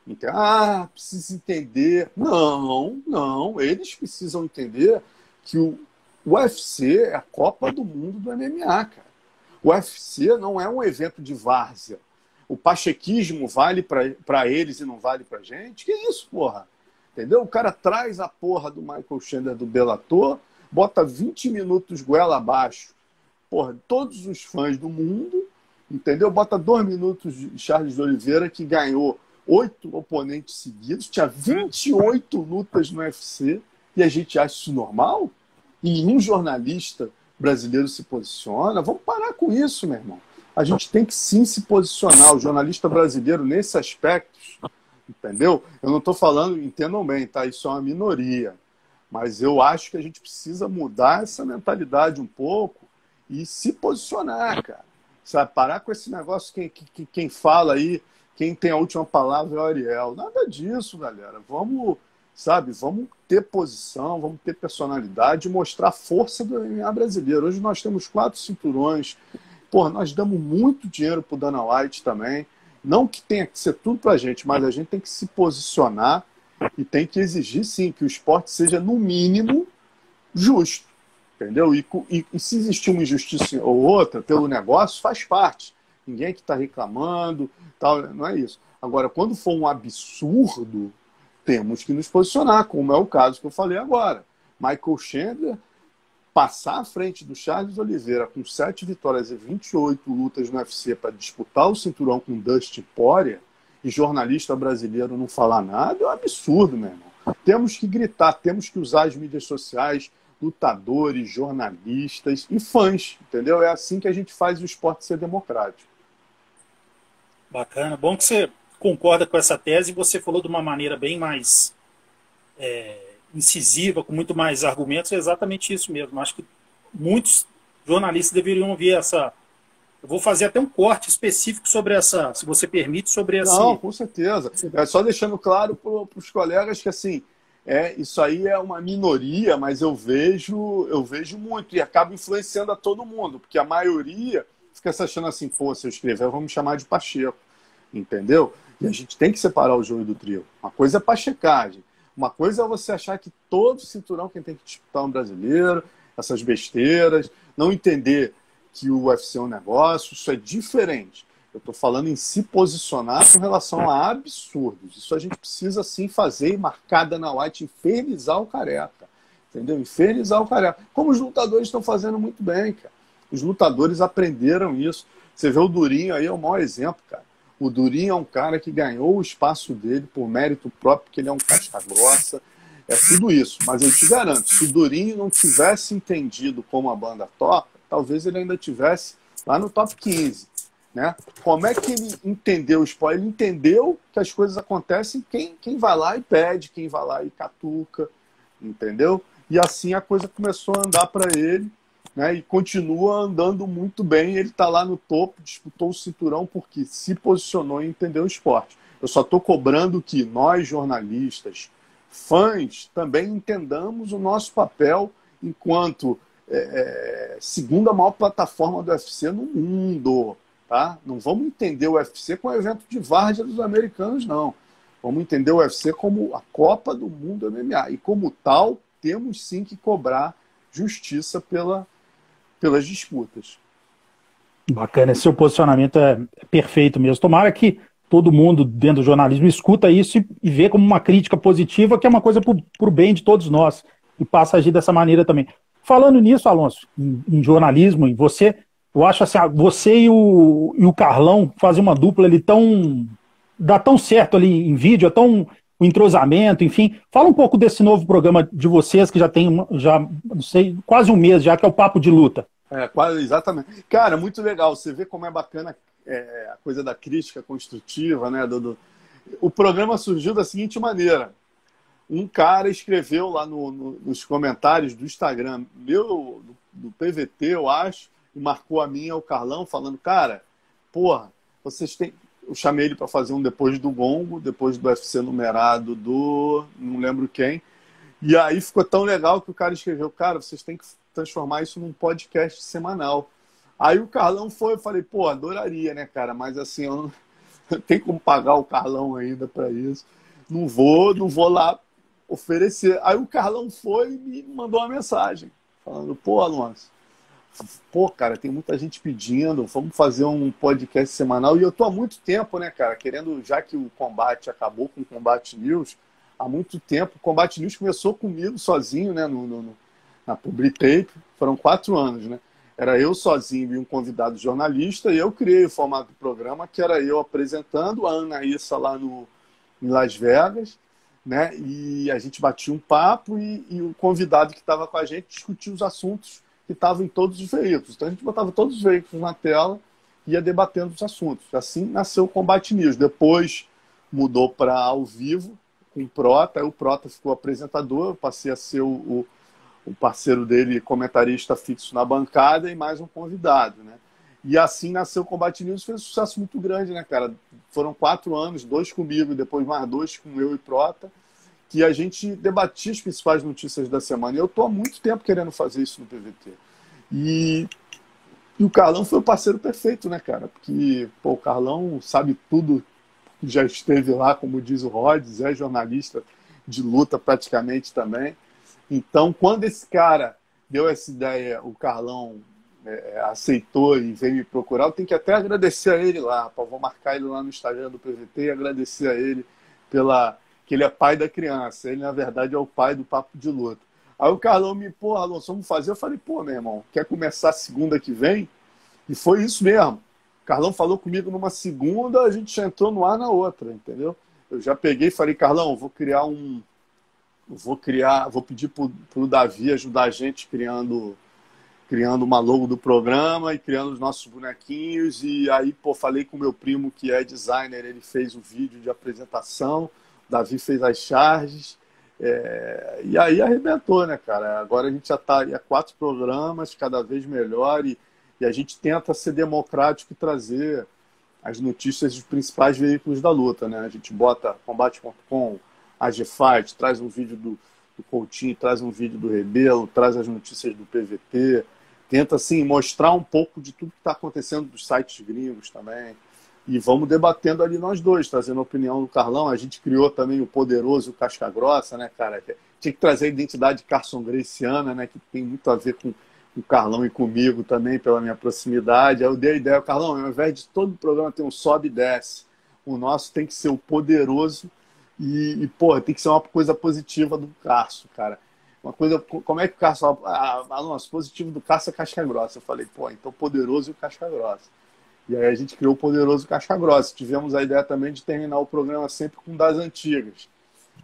Então, precisa entender. Não. Eles precisam entender que o UFC é a Copa do Mundo do MMA, cara. O UFC não é um evento de várzea. O pachequismo vale para eles e não vale pra gente? Que isso, porra? Entendeu? O cara traz a porra do Michael Chandler do Bellator, bota 20 minutos goela abaixo, porra, todos os fãs do mundo, entendeu? Bota 2 minutos de Charles Oliveira, que ganhou 8 oponentes seguidos, tinha 28 lutas no UFC, e a gente acha isso normal? E um jornalista brasileiro se posiciona? Vamos parar com isso, meu irmão. A gente tem que sim se posicionar. O jornalista brasileiro, nesses aspectos, entendeu? Eu não estou falando, entendam bem, tá? Isso é uma minoria. Mas eu acho que a gente precisa mudar essa mentalidade um pouco e se posicionar, cara. Sabe? Parar com esse negócio, quem fala aí, quem tem a última palavra é o Ariel. Nada disso, galera. Vamos ter posição, vamos ter personalidade e mostrar a força do MMA brasileiro. Hoje nós temos 4 cinturões. Porra, nós damos muito dinheiro pro Dana White também. Não que tenha que ser tudo pra gente, mas a gente tem que se posicionar E tem que exigir, sim, que o esporte seja, no mínimo, justo. Entendeu? E se existir uma injustiça ou outra pelo negócio, faz parte. Ninguém que está reclamando, tal, não é isso. Agora, quando for um absurdo, temos que nos posicionar, como é o caso que eu falei agora. Michael Chandler passar à frente do Charles Oliveira com 7 vitórias e 28 lutas no UFC para disputar o cinturão com Dustin Poirier e jornalista brasileiro não falar nada, é um absurdo, meu irmão. Temos que gritar, temos que usar as mídias sociais, lutadores, jornalistas e fãs, entendeu? É assim que a gente faz o esporte ser democrático. Bacana. Bom que você concorda com essa tese e você falou de uma maneira bem mais incisiva, com muito mais argumentos. É exatamente isso mesmo. Acho que muitos jornalistas deveriam ouvir essa... Eu vou fazer até um corte específico sobre essa, se você permite, sobre essa... Não, com certeza. É só deixando claro para os colegas que, assim, isso aí é uma minoria, mas eu vejo muito e acaba influenciando a todo mundo, porque a maioria fica se achando assim, pô, se eu escrever, vamos me chamar de Pacheco, entendeu? E a gente tem que separar o joio do trigo. Uma coisa é pachecagem, uma coisa é você achar que todo cinturão quem tem que disputar é um brasileiro, essas besteiras, não entender que o UFC é um negócio, isso é diferente. Eu estou falando em se posicionar com relação a absurdos. Isso a gente precisa sim fazer e marcada na white, infernizar o careca. Entendeu? Infernizar o careca. Como os lutadores estão fazendo muito bem, cara. Os lutadores aprenderam isso. Você vê o Durinho aí, é o maior exemplo, cara. O Durinho é um cara que ganhou o espaço dele por mérito próprio, porque ele é um casca grossa. É tudo isso. Mas eu te garanto, se o Durinho não tivesse entendido como a banda toca, talvez ele ainda tivesse lá no top 15. Né? Como é que ele entendeu o esporte? Ele entendeu que as coisas acontecem quem vai lá e pede, quem vai lá e catuca, entendeu? E assim a coisa começou a andar para ele, né? E continua andando muito bem. Ele está lá no topo, disputou o cinturão porque se posicionou e entendeu o esporte. Eu só estou cobrando que nós, jornalistas, fãs, também entendamos o nosso papel enquanto segunda maior plataforma do UFC no mundo. Tá? Não vamos entender o UFC como um evento de várzea dos americanos, não. Vamos entender o UFC como a Copa do Mundo MMA. E como tal, temos sim que cobrar justiça pelas disputas. Bacana, esse seu posicionamento é perfeito mesmo. Tomara que todo mundo dentro do jornalismo escuta isso e vê como uma crítica positiva, que é uma coisa para o bem de todos nós, e passa a agir dessa maneira também. Falando nisso, Alonso, em jornalismo, em você... Eu acho assim, você e o Carlão fazem uma dupla ali dá tão certo ali em vídeo, o entrosamento, enfim. Fala um pouco desse novo programa de vocês, que já tem, não sei, quase um mês já, que é o Papo de Luta. Quase, exatamente. Cara, muito legal. Você vê como é bacana a coisa da crítica construtiva, né? O programa surgiu da seguinte maneira. Um cara escreveu lá nos comentários do Instagram, do PVT, eu acho, e marcou a minha, o Carlão, falando, cara, porra, vocês têm... Eu chamei ele para fazer um depois do gongo, depois do UFC numerado não lembro quem, e aí ficou tão legal que o cara escreveu, cara, vocês têm que transformar isso num podcast semanal. Aí o Carlão eu falei, pô, adoraria, né, cara, mas assim, eu não tenho como pagar o Carlão ainda para isso, não vou lá oferecer. Aí o Carlão foi e me mandou uma mensagem, falando, pô, Alonso, pô, cara, tem muita gente pedindo, vamos fazer um podcast semanal. E eu tô há muito tempo, né, cara, querendo, já que o Combate acabou com o Combate News, há muito tempo. O Combate News começou comigo sozinho, né, na Publitape, foram 4 anos, né. Era eu sozinho e um convidado jornalista, e eu criei o formato do programa, que era eu apresentando, a Anaísa lá em Las Vegas, né, e a gente batia um papo e o convidado que estava com a gente discutia os assuntos que estavam em todos os veículos. Então a gente botava todos os veículos na tela e ia debatendo os assuntos. Assim nasceu o Combate News. Depois mudou para ao vivo com o Prota. Aí o Prota ficou apresentador, eu passei a ser o parceiro dele, comentarista fixo na bancada e mais um convidado, né? E assim nasceu o Combate News, fez um sucesso muito grande, né, cara? Foram 4 anos, 2 comigo e depois mais 2 com eu e Prota, que a gente debatia as principais notícias da semana. E eu estou há muito tempo querendo fazer isso no PVT. E o Carlão foi o parceiro perfeito, né, cara? Porque pô, o Carlão sabe tudo, já esteve lá, como diz o Rhodes, é jornalista de luta praticamente também. Então, quando esse cara deu essa ideia, o Carlão aceitou e veio me procurar, eu tenho que até agradecer a ele lá, rapaz. Vou marcar ele lá no Instagram do PVT e agradecer a ele que ele é pai da criança. Ele, na verdade, é o pai do Papo de Luta. Aí o Carlão pô, Alonso, vamos fazer? Eu falei, pô, meu irmão, quer começar segunda que vem? E foi isso mesmo. O Carlão falou comigo numa segunda, a gente já entrou no ar na outra, entendeu? Eu já peguei e falei, Carlão, vou pedir pro Davi ajudar a gente criando uma logo do programa e criando os nossos bonequinhos. E aí, pô, falei com o meu primo, que é designer, ele fez o vídeo de apresentação, o Davi fez as charges. E aí arrebentou, né, cara? Agora a gente já está a 4 programas, cada vez melhor, e a gente tenta ser democrático e trazer as notícias dos principais veículos da luta, né? A gente bota Combate.com, AGFight, traz um vídeo do Coutinho, traz um vídeo do Rebelo, traz as notícias do PVT, tenta, assim, mostrar um pouco de tudo que está acontecendo dos sites gringos também. E vamos debatendo ali nós dois, trazendo a opinião do Carlão. A gente criou também o Poderoso e o Casca Grossa, né, cara? Tinha que trazer a identidade carson-graciana, né, que tem muito a ver com o Carlão e comigo também, pela minha proximidade. Aí eu dei a ideia, Carlão, ao invés de todo o programa ter um sobe e desce, o nosso tem que ser o Poderoso pô, tem que ser uma coisa positiva do Carson, cara. Uma coisa, como é que o Carson... Alonso, positivo do Carson é Casca Grossa. Eu falei, pô, então Poderoso e o Casca Grossa. E aí a gente criou o Poderoso Casca Grossa. Tivemos a ideia também de terminar o programa sempre com Das Antigas,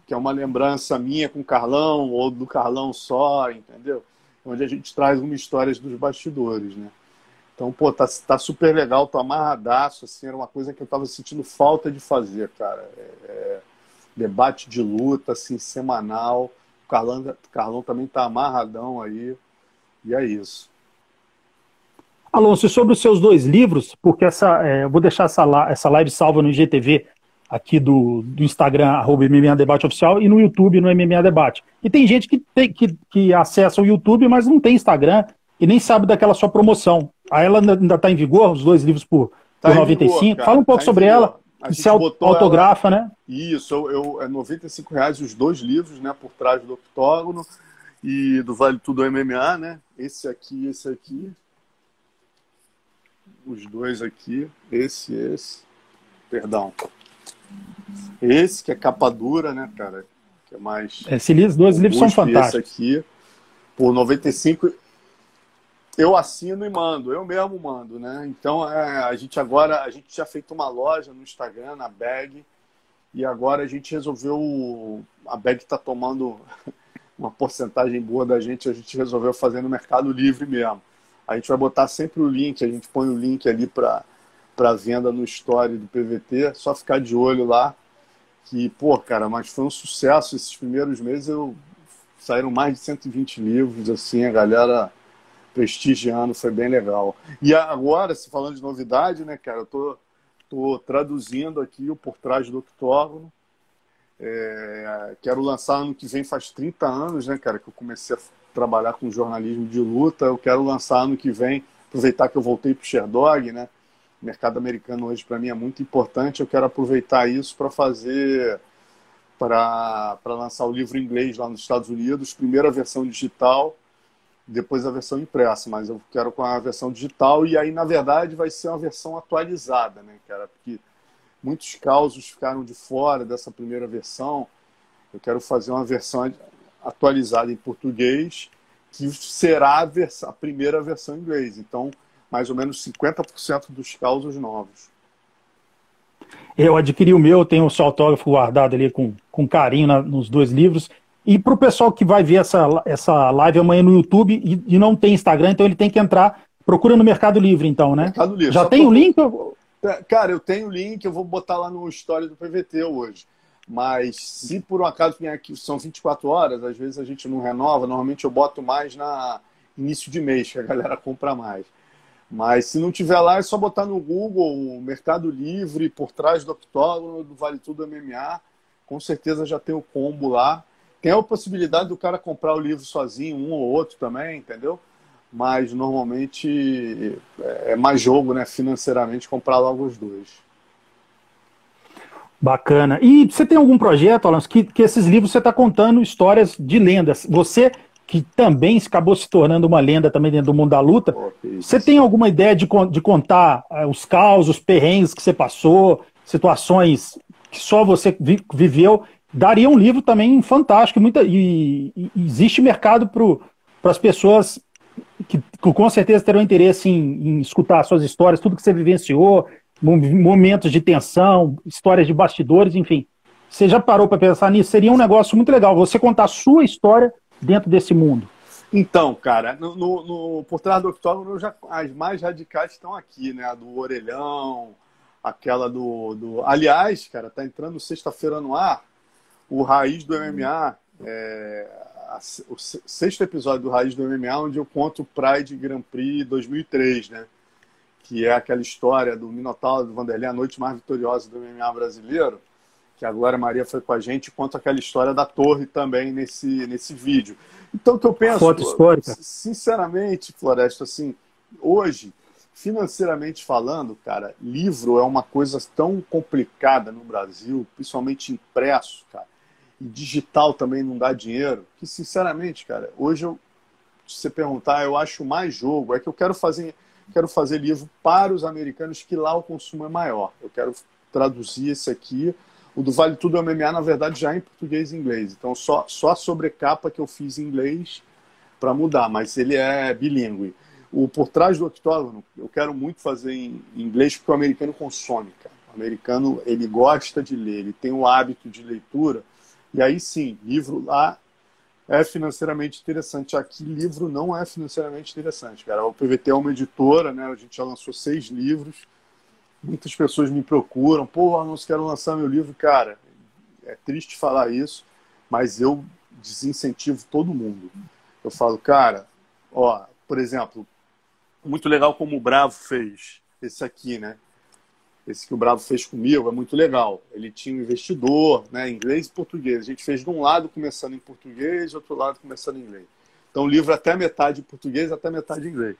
que é uma lembrança minha com o Carlão, ou do Carlão só, entendeu? Onde a gente traz uma história dos bastidores, né? Então, pô, tá super legal, tô amarradaço, assim, era uma coisa que eu tava sentindo falta de fazer, cara. Debate de luta, assim, semanal. O Carlão também tá amarradão aí, e é isso. Alonso, e sobre os seus 2 livros, porque eu vou deixar essa live salva no IGTV aqui do Instagram, @MMA Debate Oficial, e no YouTube, no MMA Debate. E tem gente que acessa o YouTube, mas não tem Instagram e nem sabe daquela sua promoção. Aí ela ainda está em vigor, os 2 livros por 95. Fala um pouco sobre ela, que se autografa, né? Isso, é R$95 os 2 livros, né, por trás do Octógono e do Vale Tudo MMA, né? Esse aqui, os 2 aqui, esse, perdão. Esse que é capa dura, né, cara? Que é mais... Esses 2 livros são fantásticos. Esse aqui, por 95, eu assino e mando, eu mesmo mando, né? Então, a gente tinha feito uma loja no Instagram, na Bag, e agora a gente resolveu... A Bag está tomando uma porcentagem boa da gente, a gente resolveu fazer no Mercado Livre mesmo. A gente vai botar sempre o link, a gente põe o link ali para venda no story do PVT, só ficar de olho lá, que, pô, cara, mas foi um sucesso esses primeiros meses, saíram mais de 120 livros, assim, a galera prestigiando, foi bem legal. E agora, se falando de novidade, né, cara, eu tô traduzindo aqui o Por Trás do Octógono, quero lançar ano que vem, faz 30 anos, né, cara, que eu comecei a trabalhar com jornalismo de luta. Eu quero lançar ano que vem, aproveitar que eu voltei pro Sherdog, né? O mercado americano hoje para mim é muito importante. Eu quero aproveitar isso para lançar o livro em inglês lá nos Estados Unidos, primeiro a versão digital, depois a versão impressa, mas eu quero com a versão digital, e aí na verdade vai ser uma versão atualizada, né, cara? Porque muitos causos ficaram de fora dessa primeira versão. Eu quero fazer uma versão atualizada em português, que será a primeira versão em inglês. Então, mais ou menos 50% dos causos novos. Eu adquiri o meu, tenho o seu autógrafo guardado ali com carinho nos 2 livros. E para o pessoal que vai ver essa live amanhã no YouTube e não tem Instagram, então ele tem que entrar, procura no Mercado Livre, então, né? Mercado Livre. Já tem o link? Cara, eu tenho o link, eu vou botar lá no story do PVT hoje. Mas se por um acaso vier aqui, são 24 horas, às vezes a gente não renova, normalmente eu boto mais na início de mês, que a galera compra mais. Mas se não tiver lá, é só botar no Google o Mercado Livre, Por Trás do Octógono, do Vale Tudo MMA, com certeza já tem o combo lá. Tem a possibilidade do cara comprar o livro sozinho, um ou outro também, entendeu? Mas normalmente é mais jogo, né, financeiramente, comprar logo os 2. Bacana. E você tem algum projeto, Alan, que esses livros você está contando histórias de lendas? Você, que também acabou se tornando uma lenda também dentro do mundo da luta, você tem alguma ideia de contar os causos, os perrengues que você passou, situações que só você viveu? Daria um livro também fantástico. E existe mercado para as pessoas que com certeza terão interesse em escutar suas histórias, tudo que você vivenciou, momentos de tensão, histórias de bastidores, enfim. Você já parou para pensar nisso? Seria um negócio muito legal, você contar a sua história dentro desse mundo. Então, cara, por trás do octógono, as mais radicais estão aqui, né? A do Orelhão, aquela Aliás, cara, tá entrando sexta-feira no ar, o Raiz do MMA, o sexto episódio do Raiz do MMA, onde eu conto o Pride Grand Prix 2003, né? Que é aquela história do Minotauro do Vanderlei, a noite mais vitoriosa do MMA brasileiro, que a Glória Maria foi com a gente, e conta aquela história da torre também nesse vídeo. Então, o que eu penso, foto histórica. Sinceramente, Floresta, assim, hoje, financeiramente falando, cara, livro é uma coisa tão complicada no Brasil, principalmente impresso, cara, e digital também não dá dinheiro, que, sinceramente, cara, hoje, se você perguntar, eu acho mais jogo, é que eu quero fazer livro para os americanos, que lá o consumo é maior. Eu quero traduzir esse aqui. O do Vale Tudo MMA, na verdade, já é em português e inglês. Então, só a sobrecapa que eu fiz em inglês para mudar, mas ele é bilíngue. O Por Trás do Octógono, eu quero muito fazer em inglês, porque o americano consome, cara. O americano, ele gosta de ler, ele tem o hábito de leitura. E aí, sim, livro lá é financeiramente interessante. Aqui, livro não é financeiramente interessante, cara. O PVT é uma editora, né? A gente já lançou 6 livros. Muitas pessoas me procuram. Pô, não quero lançar meu livro. Cara, é triste falar isso, mas eu desincentivo todo mundo. Eu falo, cara, ó, por exemplo, muito legal como o Bravo fez. Esse aqui, né? Esse que o Bravo fez comigo é muito legal. Ele tinha um investidor, né, inglês e português. A gente fez de um lado começando em português, do outro lado começando em inglês. Então o livro até metade em português, até metade em inglês.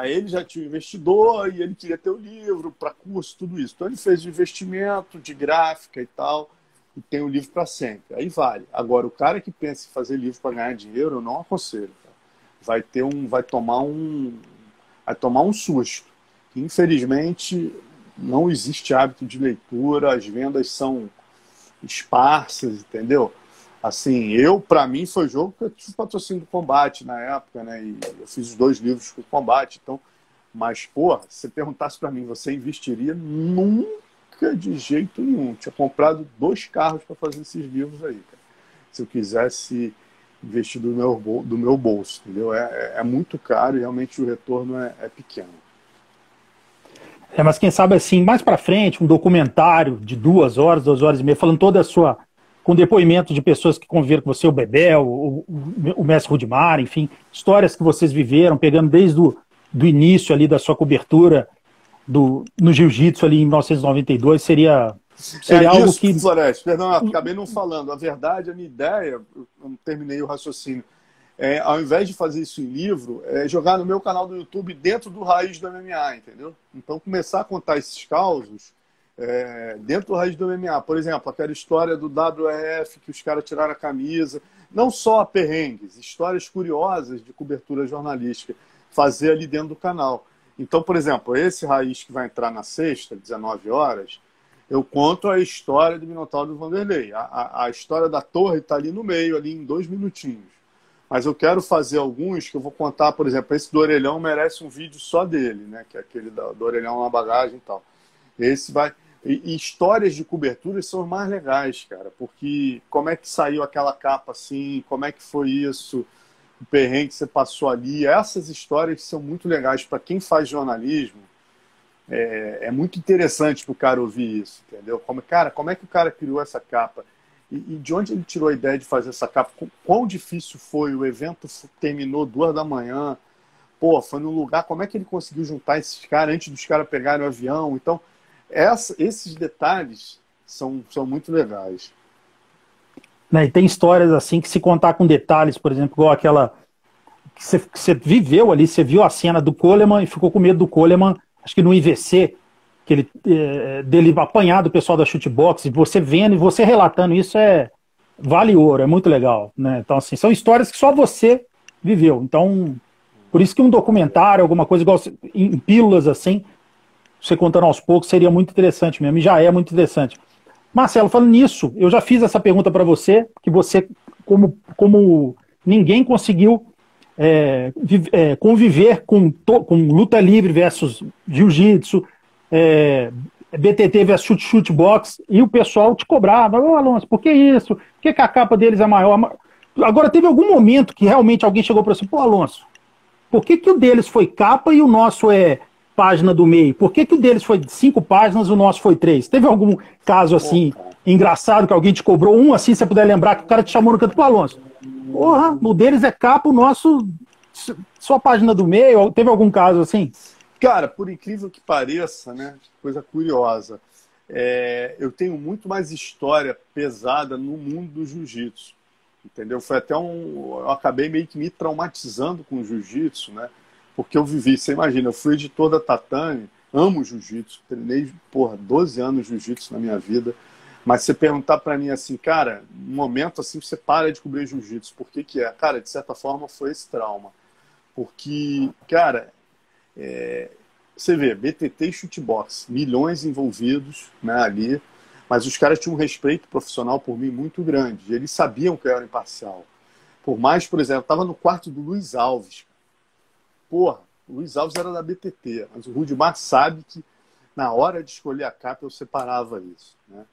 Ele já tinha um investidor e ele queria ter o livro para curso, tudo isso. Então ele fez o investimento de gráfica e tal, e tem o livro para sempre. Aí vale. Agora, o cara que pensa em fazer livro para ganhar dinheiro, eu não aconselho. Cara. Vai tomar um susto. Infelizmente, não existe hábito de leitura, as vendas são esparsas, entendeu? Assim, para mim, foi jogo que eu tive patrocínio do Combate na época, né? E eu fiz os 2 livros com o Combate, então... Mas, porra, se você perguntasse para mim, você investiria? Nunca, de jeito nenhum. Tinha comprado 2 carros para fazer esses livros aí, cara. Se eu quisesse investir do meu bolso, entendeu? É muito caro e realmente o retorno é pequeno. Mas quem sabe assim, mais para frente, um documentário de 2 horas, 2 horas e meia, falando toda a sua... com depoimento de pessoas que conviveram com você, o Bebel, o mestre Rudimar, enfim, histórias que vocês viveram, pegando desde do início ali da sua cobertura no jiu-jitsu ali em 1992, seria algo isso, que... Floresta, perdão, acabei não falando. A verdade, a minha ideia, eu não terminei o raciocínio, ao invés de fazer isso em livro, jogar no meu canal do YouTube dentro do Raiz do MMA, entendeu? Então, começar a contar esses causos dentro do Raiz do MMA. Por exemplo, aquela história do WRF, que os caras tiraram a camisa. Não só perrengues, histórias curiosas de cobertura jornalística. Fazer ali dentro do canal. Então, por exemplo, esse Raiz que vai entrar na sexta, 19 horas, eu conto a história do Minotauro do Vanderlei. A história da torre está ali no meio, ali em 2 minutinhos. Mas eu quero fazer alguns que eu vou contar, por exemplo, esse do Orelhão merece um vídeo só dele, né? Que é aquele do Orelhão na bagagem e tal. Esse vai... E histórias de cobertura são os mais legais, cara. Porque como é que saiu aquela capa assim? Como é que foi isso? O perrengue que você passou ali. Essas histórias são muito legais para quem faz jornalismo. É muito interessante para o cara ouvir isso, entendeu? Como é que o cara criou essa capa? E de onde ele tirou a ideia de fazer essa capa? Quão difícil foi? O evento terminou 2 da manhã. Pô, foi num lugar... Como é que ele conseguiu juntar esses caras antes dos caras pegarem o avião? Então, esses detalhes são muito legais. E tem histórias assim que, se contar com detalhes, por exemplo, igual aquela que você viveu ali, você viu a cena do Coleman e ficou com medo do Coleman, acho que no IVC, dele apanhar do pessoal da Chutebox, e você vendo e você relatando isso vale ouro, é muito legal, né? Então, assim, são histórias que só você viveu. Então, por isso que um documentário, alguma coisa igual em pílulas assim, você contando aos poucos, seria muito interessante mesmo, e já é muito interessante. Marcelo, falando nisso, eu já fiz essa pergunta para você, que você, como ninguém conseguiu conviver com luta livre versus jiu-jitsu, BTT versus chute-box, e o pessoal te cobrava: ô Alonso, por que isso? Por que a capa deles é maior? Agora, teve algum momento que realmente alguém chegou para você: pô, Alonso, por que o deles foi capa e o nosso é página do meio? Por que o deles foi 5 páginas e o nosso foi 3? Teve algum caso assim, engraçado, que alguém te cobrou um assim, se você puder lembrar, que o cara te chamou no canto: pô, Alonso, porra, o deles é capa, o nosso só página do meio? Teve algum caso assim? Cara, por incrível que pareça, né? Coisa curiosa. Eu tenho muito mais história pesada no mundo do jiu-jitsu. Entendeu? Foi até eu acabei meio que me traumatizando com o jiu-jitsu, né? Porque eu vivi, você imagina, eu fui editor da Tatame, amo jiu-jitsu, treinei, 12 anos jiu-jitsu na minha vida. Mas você perguntar pra mim assim, cara, um momento assim você para de cobrir jiu-jitsu, por que que é? Cara, de certa forma foi esse trauma. Porque, cara, você vê, BTT e chutebox, milhões envolvidos, né, ali, mas os caras tinham um respeito profissional por mim muito grande. Eles sabiam que eu era imparcial. Por mais, por exemplo, eu estava no quarto do Luiz Alves. Porra, o Luiz Alves era da BTT, mas o Rudimar sabe que na hora de escolher a capa eu separava isso, né?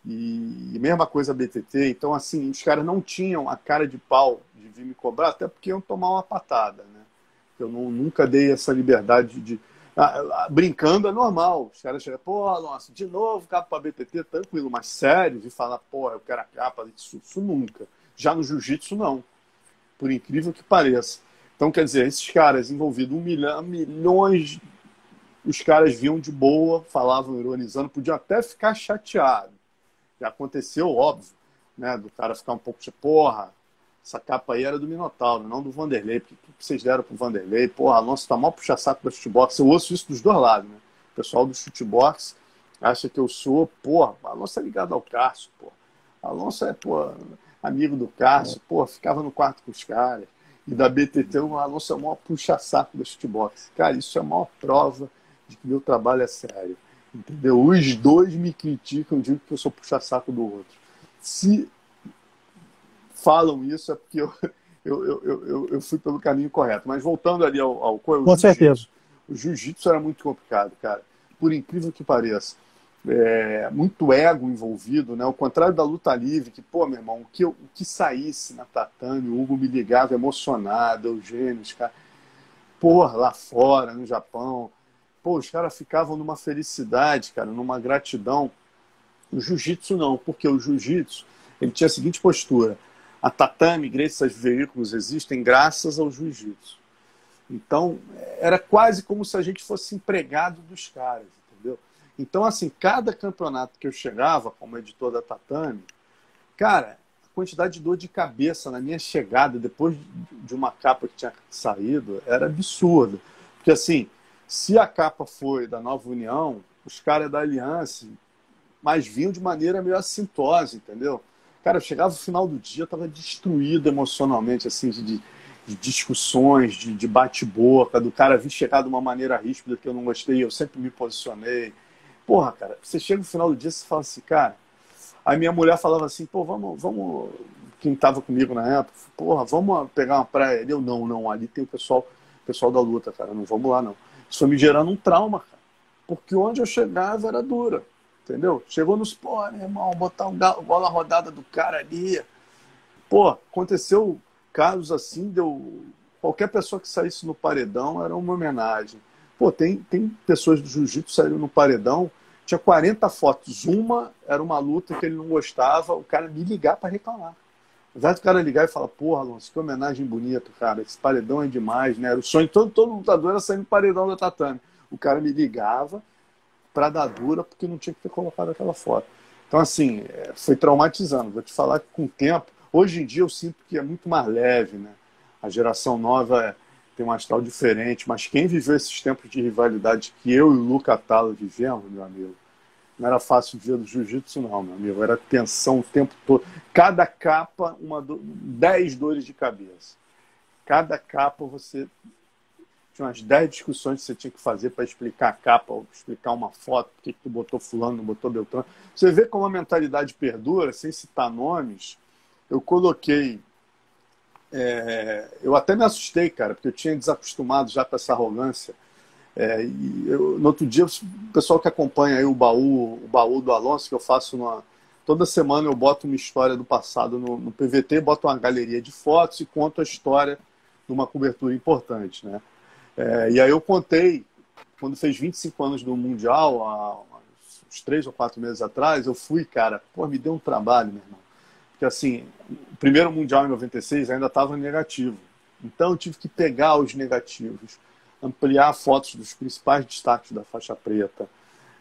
E mesma coisa a BTT. Então, assim, os caras não tinham a cara de pau de vir me cobrar, até porque iam tomar uma patada, né? Eu nunca dei essa liberdade de... brincando é normal. Os caras chegam: pô, Alonso, de novo capa para BTT, tranquilo, mas sério, de falar: pô, eu quero a capa, isso nunca. Já no jiu-jitsu, não. Por incrível que pareça. Então, quer dizer, esses caras envolvidos, milhões, os caras vinham de boa, falavam ironizando, podiam até ficar chateados. Já aconteceu, óbvio, né, do cara ficar um pouco de: porra, essa capa aí era do Minotauro, não do Vanderlei. Por que vocês deram pro Vanderlei? Porra, Alonso tá mal puxa-saco da chutebox. Eu ouço isso dos dois lados, né? O pessoal do chutebox acha que eu sou, porra, Alonso é ligado ao Cássio, porra. Alonso é, porra, amigo do Cássio, porra, ficava no quarto com os caras. E da BTT, o Alonso é o maior puxa-saco da chutebox. Cara, isso é a maior prova de que meu trabalho é sério. Entendeu? Os dois me criticam, digo que eu sou puxa-saco do outro. Se falam isso, é porque eu fui pelo caminho correto. Mas voltando ali ao com certeza. O jiu-jitsu era muito complicado, cara. Por incrível que pareça. Muito ego envolvido, né? Ao contrário da luta livre, que, pô, meu irmão, o que saísse na tatame, o Hugo me ligava emocionado, Eugênio, os caras, porra, lá fora, no Japão, pô, os caras ficavam numa felicidade, cara, numa gratidão. O jiu-jitsu não, porque o jiu-jitsu, ele tinha a seguinte postura: a tatame, esses veículos existem graças ao jiu-jitsu. Então, era quase como se a gente fosse empregado dos caras, entendeu? Então, assim, cada campeonato que eu chegava como editor da Tatame, cara, a quantidade de dor de cabeça na minha chegada, depois de uma capa que tinha saído, era absurda. Porque, assim, se a capa foi da Nova União, os caras da Aliança, mas vinham de maneira meio assintosa, entendeu? Cara, eu chegava no final do dia, eu estava destruído emocionalmente, assim, de discussões, de bate-boca, do cara vir chegar de uma maneira ríspida que eu não gostei, eu sempre me posicionei. Porra, cara, você chega no final do dia e você fala assim, cara... Aí minha mulher falava assim, pô, vamos... Quem tava comigo na época, porra, vamos pegar uma praia ali. Eu, não, ali tem o pessoal da luta, cara, não vamos lá, não. Isso foi me gerando um trauma, cara. Porque onde eu chegava era dura, entendeu? Chegou nos, pô, meu irmão, botar bola rodada do cara ali. Pô, aconteceu casos assim, qualquer pessoa que saísse no paredão era uma homenagem. Pô, tem pessoas do jiu-jitsu que saíram no paredão, tinha 40 fotos. Uma era uma luta que ele não gostava, o cara me ligar para reclamar. Ao invés do cara ligar e falar, porra, Alonso, que homenagem bonita, cara, esse paredão é demais, né? Era o sonho de todo lutador era sair no paredão da tatame. O cara me ligava para dar dura porque não tinha que ter colocado aquela foto. Então, assim, foi traumatizando. Vou te falar que com o tempo, hoje em dia eu sinto que é muito mais leve, né? A geração nova tem um astral diferente, mas quem viveu esses tempos de rivalidade que eu e o Luca Talo vivemos, meu amigo, não era fácil o dia do jiu-jitsu, não, meu amigo. Era tensão o tempo todo. Cada capa, 10 dores de cabeça. Cada capa você tinha umas 10 discussões que você tinha que fazer para explicar a capa, ou explicar uma foto, por que tu botou fulano, não botou Beltrano. Você vê como a mentalidade perdura, sem citar nomes. Eu coloquei... eu até me assustei, cara, porque eu tinha desacostumado já com essa arrogância. No outro dia, o pessoal que acompanha aí o baú do Alonso, que eu faço toda semana, eu boto uma história do passado no PVT, boto uma galeria de fotos e conto a história de uma cobertura importante, né? E aí eu contei, quando fez 25 anos do Mundial, há uns 3 ou 4 meses atrás, eu fui, cara, me deu um trabalho, meu irmão. Porque assim, o primeiro Mundial em 96 ainda estava negativo. Então eu tive que pegar os negativos, ampliar fotos dos principais destaques da faixa preta,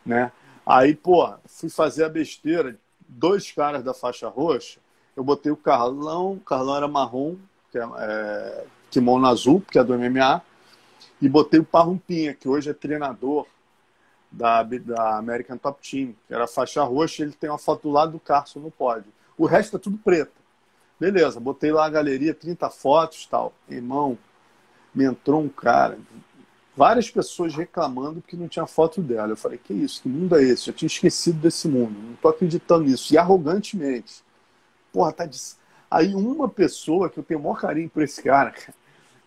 né? Aí, fui fazer a besteira, 2 caras da faixa roxa, eu botei o Carlão era marrom, que é kimono azul, que é do MMA, e botei o Parrumpinha, que hoje é treinador da American Top Team, que era faixa roxa, ele tem uma foto do lado do Carson no pódio. O resto é tudo preto. Beleza, botei lá a galeria, 30 fotos e tal. Irmão, me entrou um cara, várias pessoas reclamando que não tinha foto dela. Eu falei, que isso? Que mundo é esse? Eu tinha esquecido desse mundo. Não tô acreditando nisso. E arrogantemente. Aí uma pessoa que eu tenho o maior carinho por esse cara,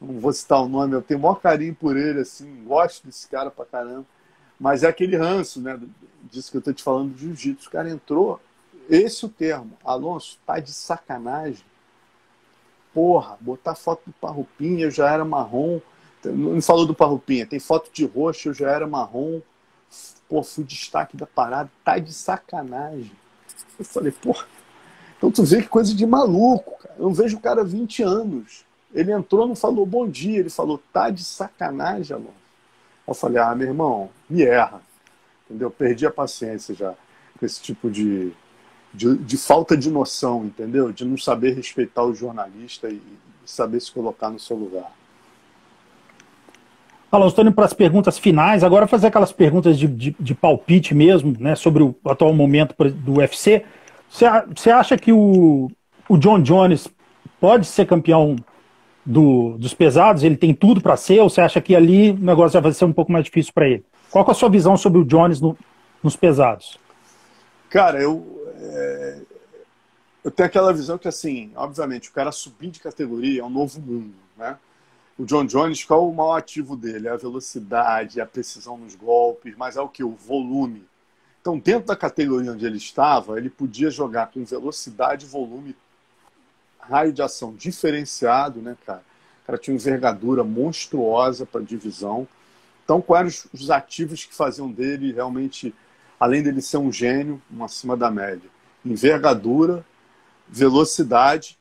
não vou citar o nome, eu tenho o maior carinho por ele, assim, gosto desse cara pra caramba. Mas é aquele ranço, né? Disso que eu tô te falando do jiu-jitsu. O cara entrou, esse é o termo. Alonso, tá de sacanagem. Botar foto do Parrupinha, eu já era marrom. Não falou do Parrupinha, tem foto de roxo, eu já era marrom. Fui destaque da parada, tá de sacanagem. Eu falei, então tu vê que coisa de maluco, cara. Eu não vejo o cara há 20 anos. Ele entrou, não falou bom dia, ele falou, tá de sacanagem, Alonso. Eu falei, meu irmão, me erra. Entendeu? Perdi a paciência já com esse tipo de falta de noção, entendeu? De não saber respeitar o jornalista e saber se colocar no seu lugar. Alonso, estou indo para as perguntas finais. Agora fazer aquelas perguntas de palpite mesmo, né, sobre o atual momento do UFC. Você acha que o John Jones pode ser campeão dos pesados? Ele tem tudo para ser? Ou você acha que ali o negócio já vai ser um pouco mais difícil para ele? Qual que é a sua visão sobre o Jones nos pesados? Cara, eu tenho aquela visão que, assim, obviamente, o cara subir de categoria é um novo mundo, né? O John Jones, qual o maior ativo dele? É a velocidade, a precisão nos golpes, mas é o que? O volume. Então, dentro da categoria onde ele estava, ele podia jogar com velocidade, volume, raio de ação diferenciado, né, cara? O cara tinha uma envergadura monstruosa para a divisão. Então, quais eram os ativos que faziam dele realmente, além dele ser um gênio, acima da média? Envergadura, velocidade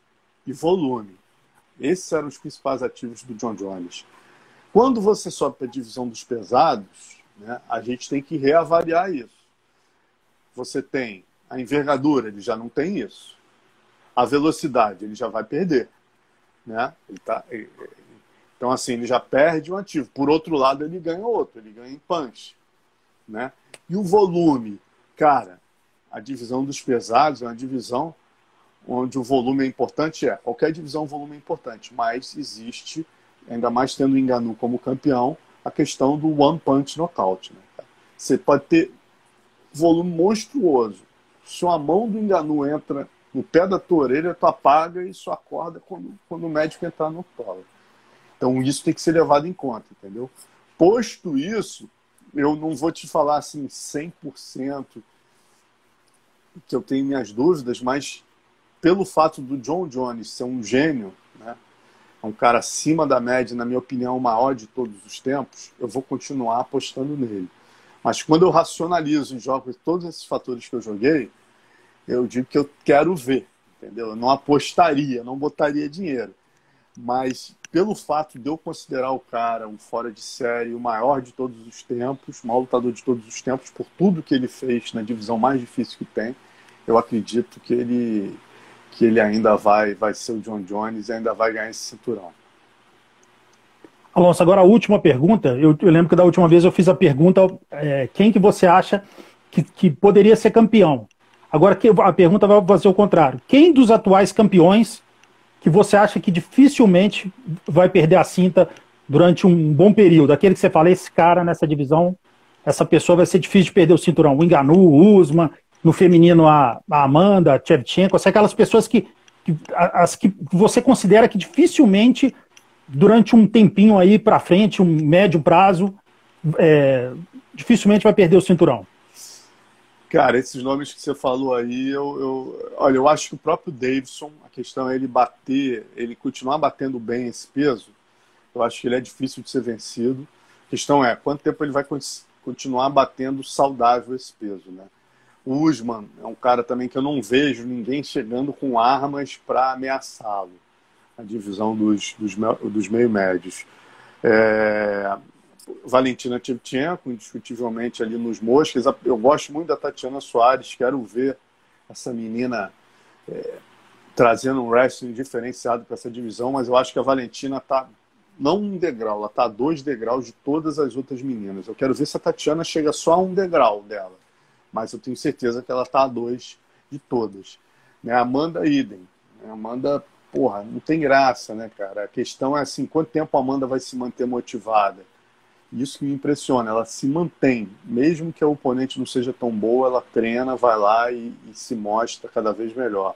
e volume. Esses eram os principais ativos do John Jones. Quando você sobe para a divisão dos pesados, né, a gente tem que reavaliar isso. Você tem a envergadura, ele já não tem isso. A velocidade, ele já vai perder. Né? Então, assim, ele já perde um ativo. Por outro lado, ele ganha outro, ele ganha em punch. Né? E o volume? Cara, a divisão dos pesados é uma divisão onde o volume é importante. Qualquer divisão o volume é importante, mas existe, ainda mais tendo o Ngannou como campeão, a questão do one punch knockout. Né, cara? Você pode ter volume monstruoso. Se a mão do Ngannou entra no pé da tua orelha, tu apaga e só acorda quando o médico entrar no colo. Então isso tem que ser levado em conta, entendeu? Posto isso, eu não vou te falar assim 100% que eu tenho minhas dúvidas, mas pelo fato do John Jones ser um gênio, né, um cara acima da média, na minha opinião, o maior de todos os tempos, eu vou continuar apostando nele. Mas quando eu racionalizo e jogo todos esses fatores que eu joguei, eu digo que eu quero ver, entendeu? Eu não apostaria, não botaria dinheiro. Mas pelo fato de eu considerar o cara um fora de série, o maior de todos os tempos, o maior lutador de todos os tempos, por tudo que ele fez na divisão mais difícil que tem, eu acredito que ele ainda vai ser o John Jones e ainda vai ganhar esse cinturão. Alonso, agora a última pergunta. Eu lembro que da última vez eu fiz a pergunta, quem que você acha que poderia ser campeão? Agora a pergunta vai fazer o contrário. Quem dos atuais campeões que você acha que dificilmente vai perder a cinta durante um bom período? Aquele que você fala, esse cara nessa divisão, essa pessoa vai ser difícil de perder o cinturão. O Ngannou, o Usman, no feminino a Amanda, a Shevchenko, aquelas pessoas que você considera que dificilmente, durante um tempinho aí para frente, um médio prazo, dificilmente vai perder o cinturão. Cara, esses nomes que você falou aí, olha, eu acho que o próprio Davidson, a questão é ele continuar batendo bem esse peso. Eu acho que ele é difícil de ser vencido. A questão é quanto tempo ele vai continuar batendo saudável esse peso, né? O Usman é um cara também que eu não vejo ninguém chegando com armas para ameaçá-lo. A divisão dos meio-médios. Valentina Shevchenko, indiscutivelmente ali nos moscas. Eu gosto muito da Tatiana Soares, quero ver essa menina trazendo um wrestling diferenciado para essa divisão, mas eu acho que a Valentina está não um degrau, ela está a 2 degraus de todas as outras meninas. Eu quero ver se a Tatiana chega só a 1 degrau dela, mas eu tenho certeza que ela está a 2 de todas. Né? Amanda idem. Amanda, porra, não tem graça, né, cara? A questão é assim, quanto tempo a Amanda vai se manter motivada? Isso que me impressiona, ela se mantém, mesmo que a oponente não seja tão boa, ela treina, vai lá e se mostra cada vez melhor.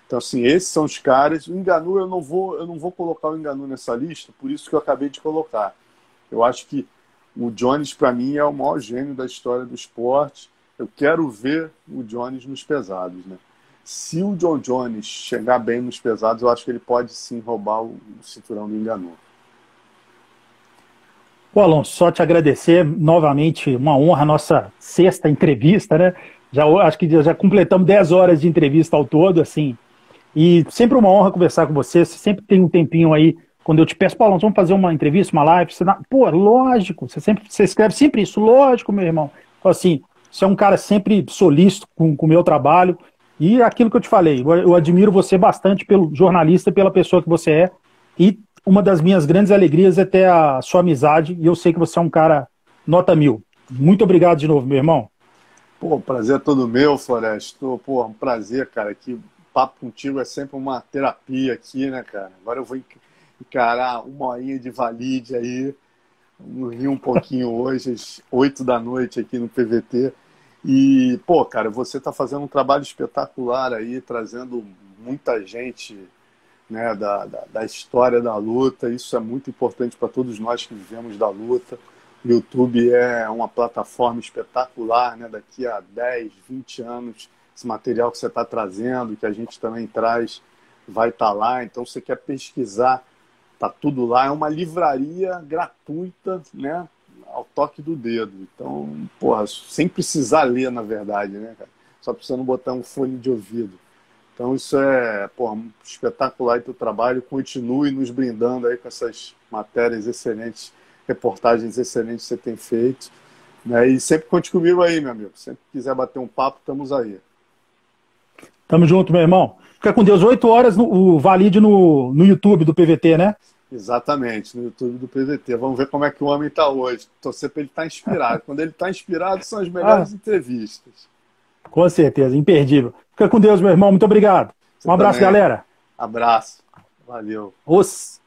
Então, assim, esses são os caras. O Ngannou, eu não vou colocar o Ngannou nessa lista, por isso que eu acabei de colocar. Eu acho que o Jones, para mim, é o maior gênio da história do esporte. Eu quero ver o Jones nos pesados, né? Se o John Jones chegar bem nos pesados, eu acho que ele pode sim roubar o cinturão do Ngannou. Pô, Alonso, só te agradecer novamente, uma honra a nossa 6ª entrevista, né? Acho que já completamos 10 horas de entrevista ao todo, assim, e sempre uma honra conversar com você. Você sempre tem um tempinho aí, quando eu te peço, pô, Alonso, vamos fazer uma entrevista, uma live, pô, lógico, você escreve sempre isso, lógico, meu irmão. Então, assim, você é um cara sempre solícito com o meu trabalho, e aquilo que eu te falei, eu admiro você bastante pelo jornalista, pela pessoa que você é, e uma das minhas grandes alegrias é ter a sua amizade, e eu sei que você é um cara nota 1000. Muito obrigado de novo, meu irmão. Pô, o prazer é todo meu, Floresto. Pô, um prazer, cara, que papo contigo é sempre uma terapia aqui, né, cara? Agora eu vou encarar 1 horinha de valide aí, rir um pouquinho hoje, às 8 da noite aqui no PVT. E, pô, cara, você tá fazendo um trabalho espetacular aí, trazendo muita gente, né, da história da luta. Isso é muito importante para todos nós que vivemos da luta. O YouTube é uma plataforma espetacular, né? Daqui a 10, 20 anos, esse material que você está trazendo, que a gente também traz, vai estar lá. Então, você quer pesquisar, tá tudo lá. É uma livraria gratuita, né? Ao toque do dedo. Então, porra, sem precisar ler, na verdade, né, cara? Só precisando botar um fone de ouvido. Então isso é, porra, espetacular aí teu trabalho. Continue nos brindando aí com essas matérias excelentes, reportagens excelentes que você tem feito. Né? E sempre conte comigo aí, meu amigo. Sempre que quiser bater um papo, estamos aí. Tamo junto, meu irmão. Fica com Deus. 8 horas o Valide no YouTube do PVT, né? Exatamente, no YouTube do PVT. Vamos ver como é que o homem está hoje. Torcer para ele estar inspirado. Quando ele está inspirado, são as melhores entrevistas. Com certeza, imperdível. Fica com Deus, meu irmão. Muito obrigado. Um abraço, galera. Abraço. Valeu. Os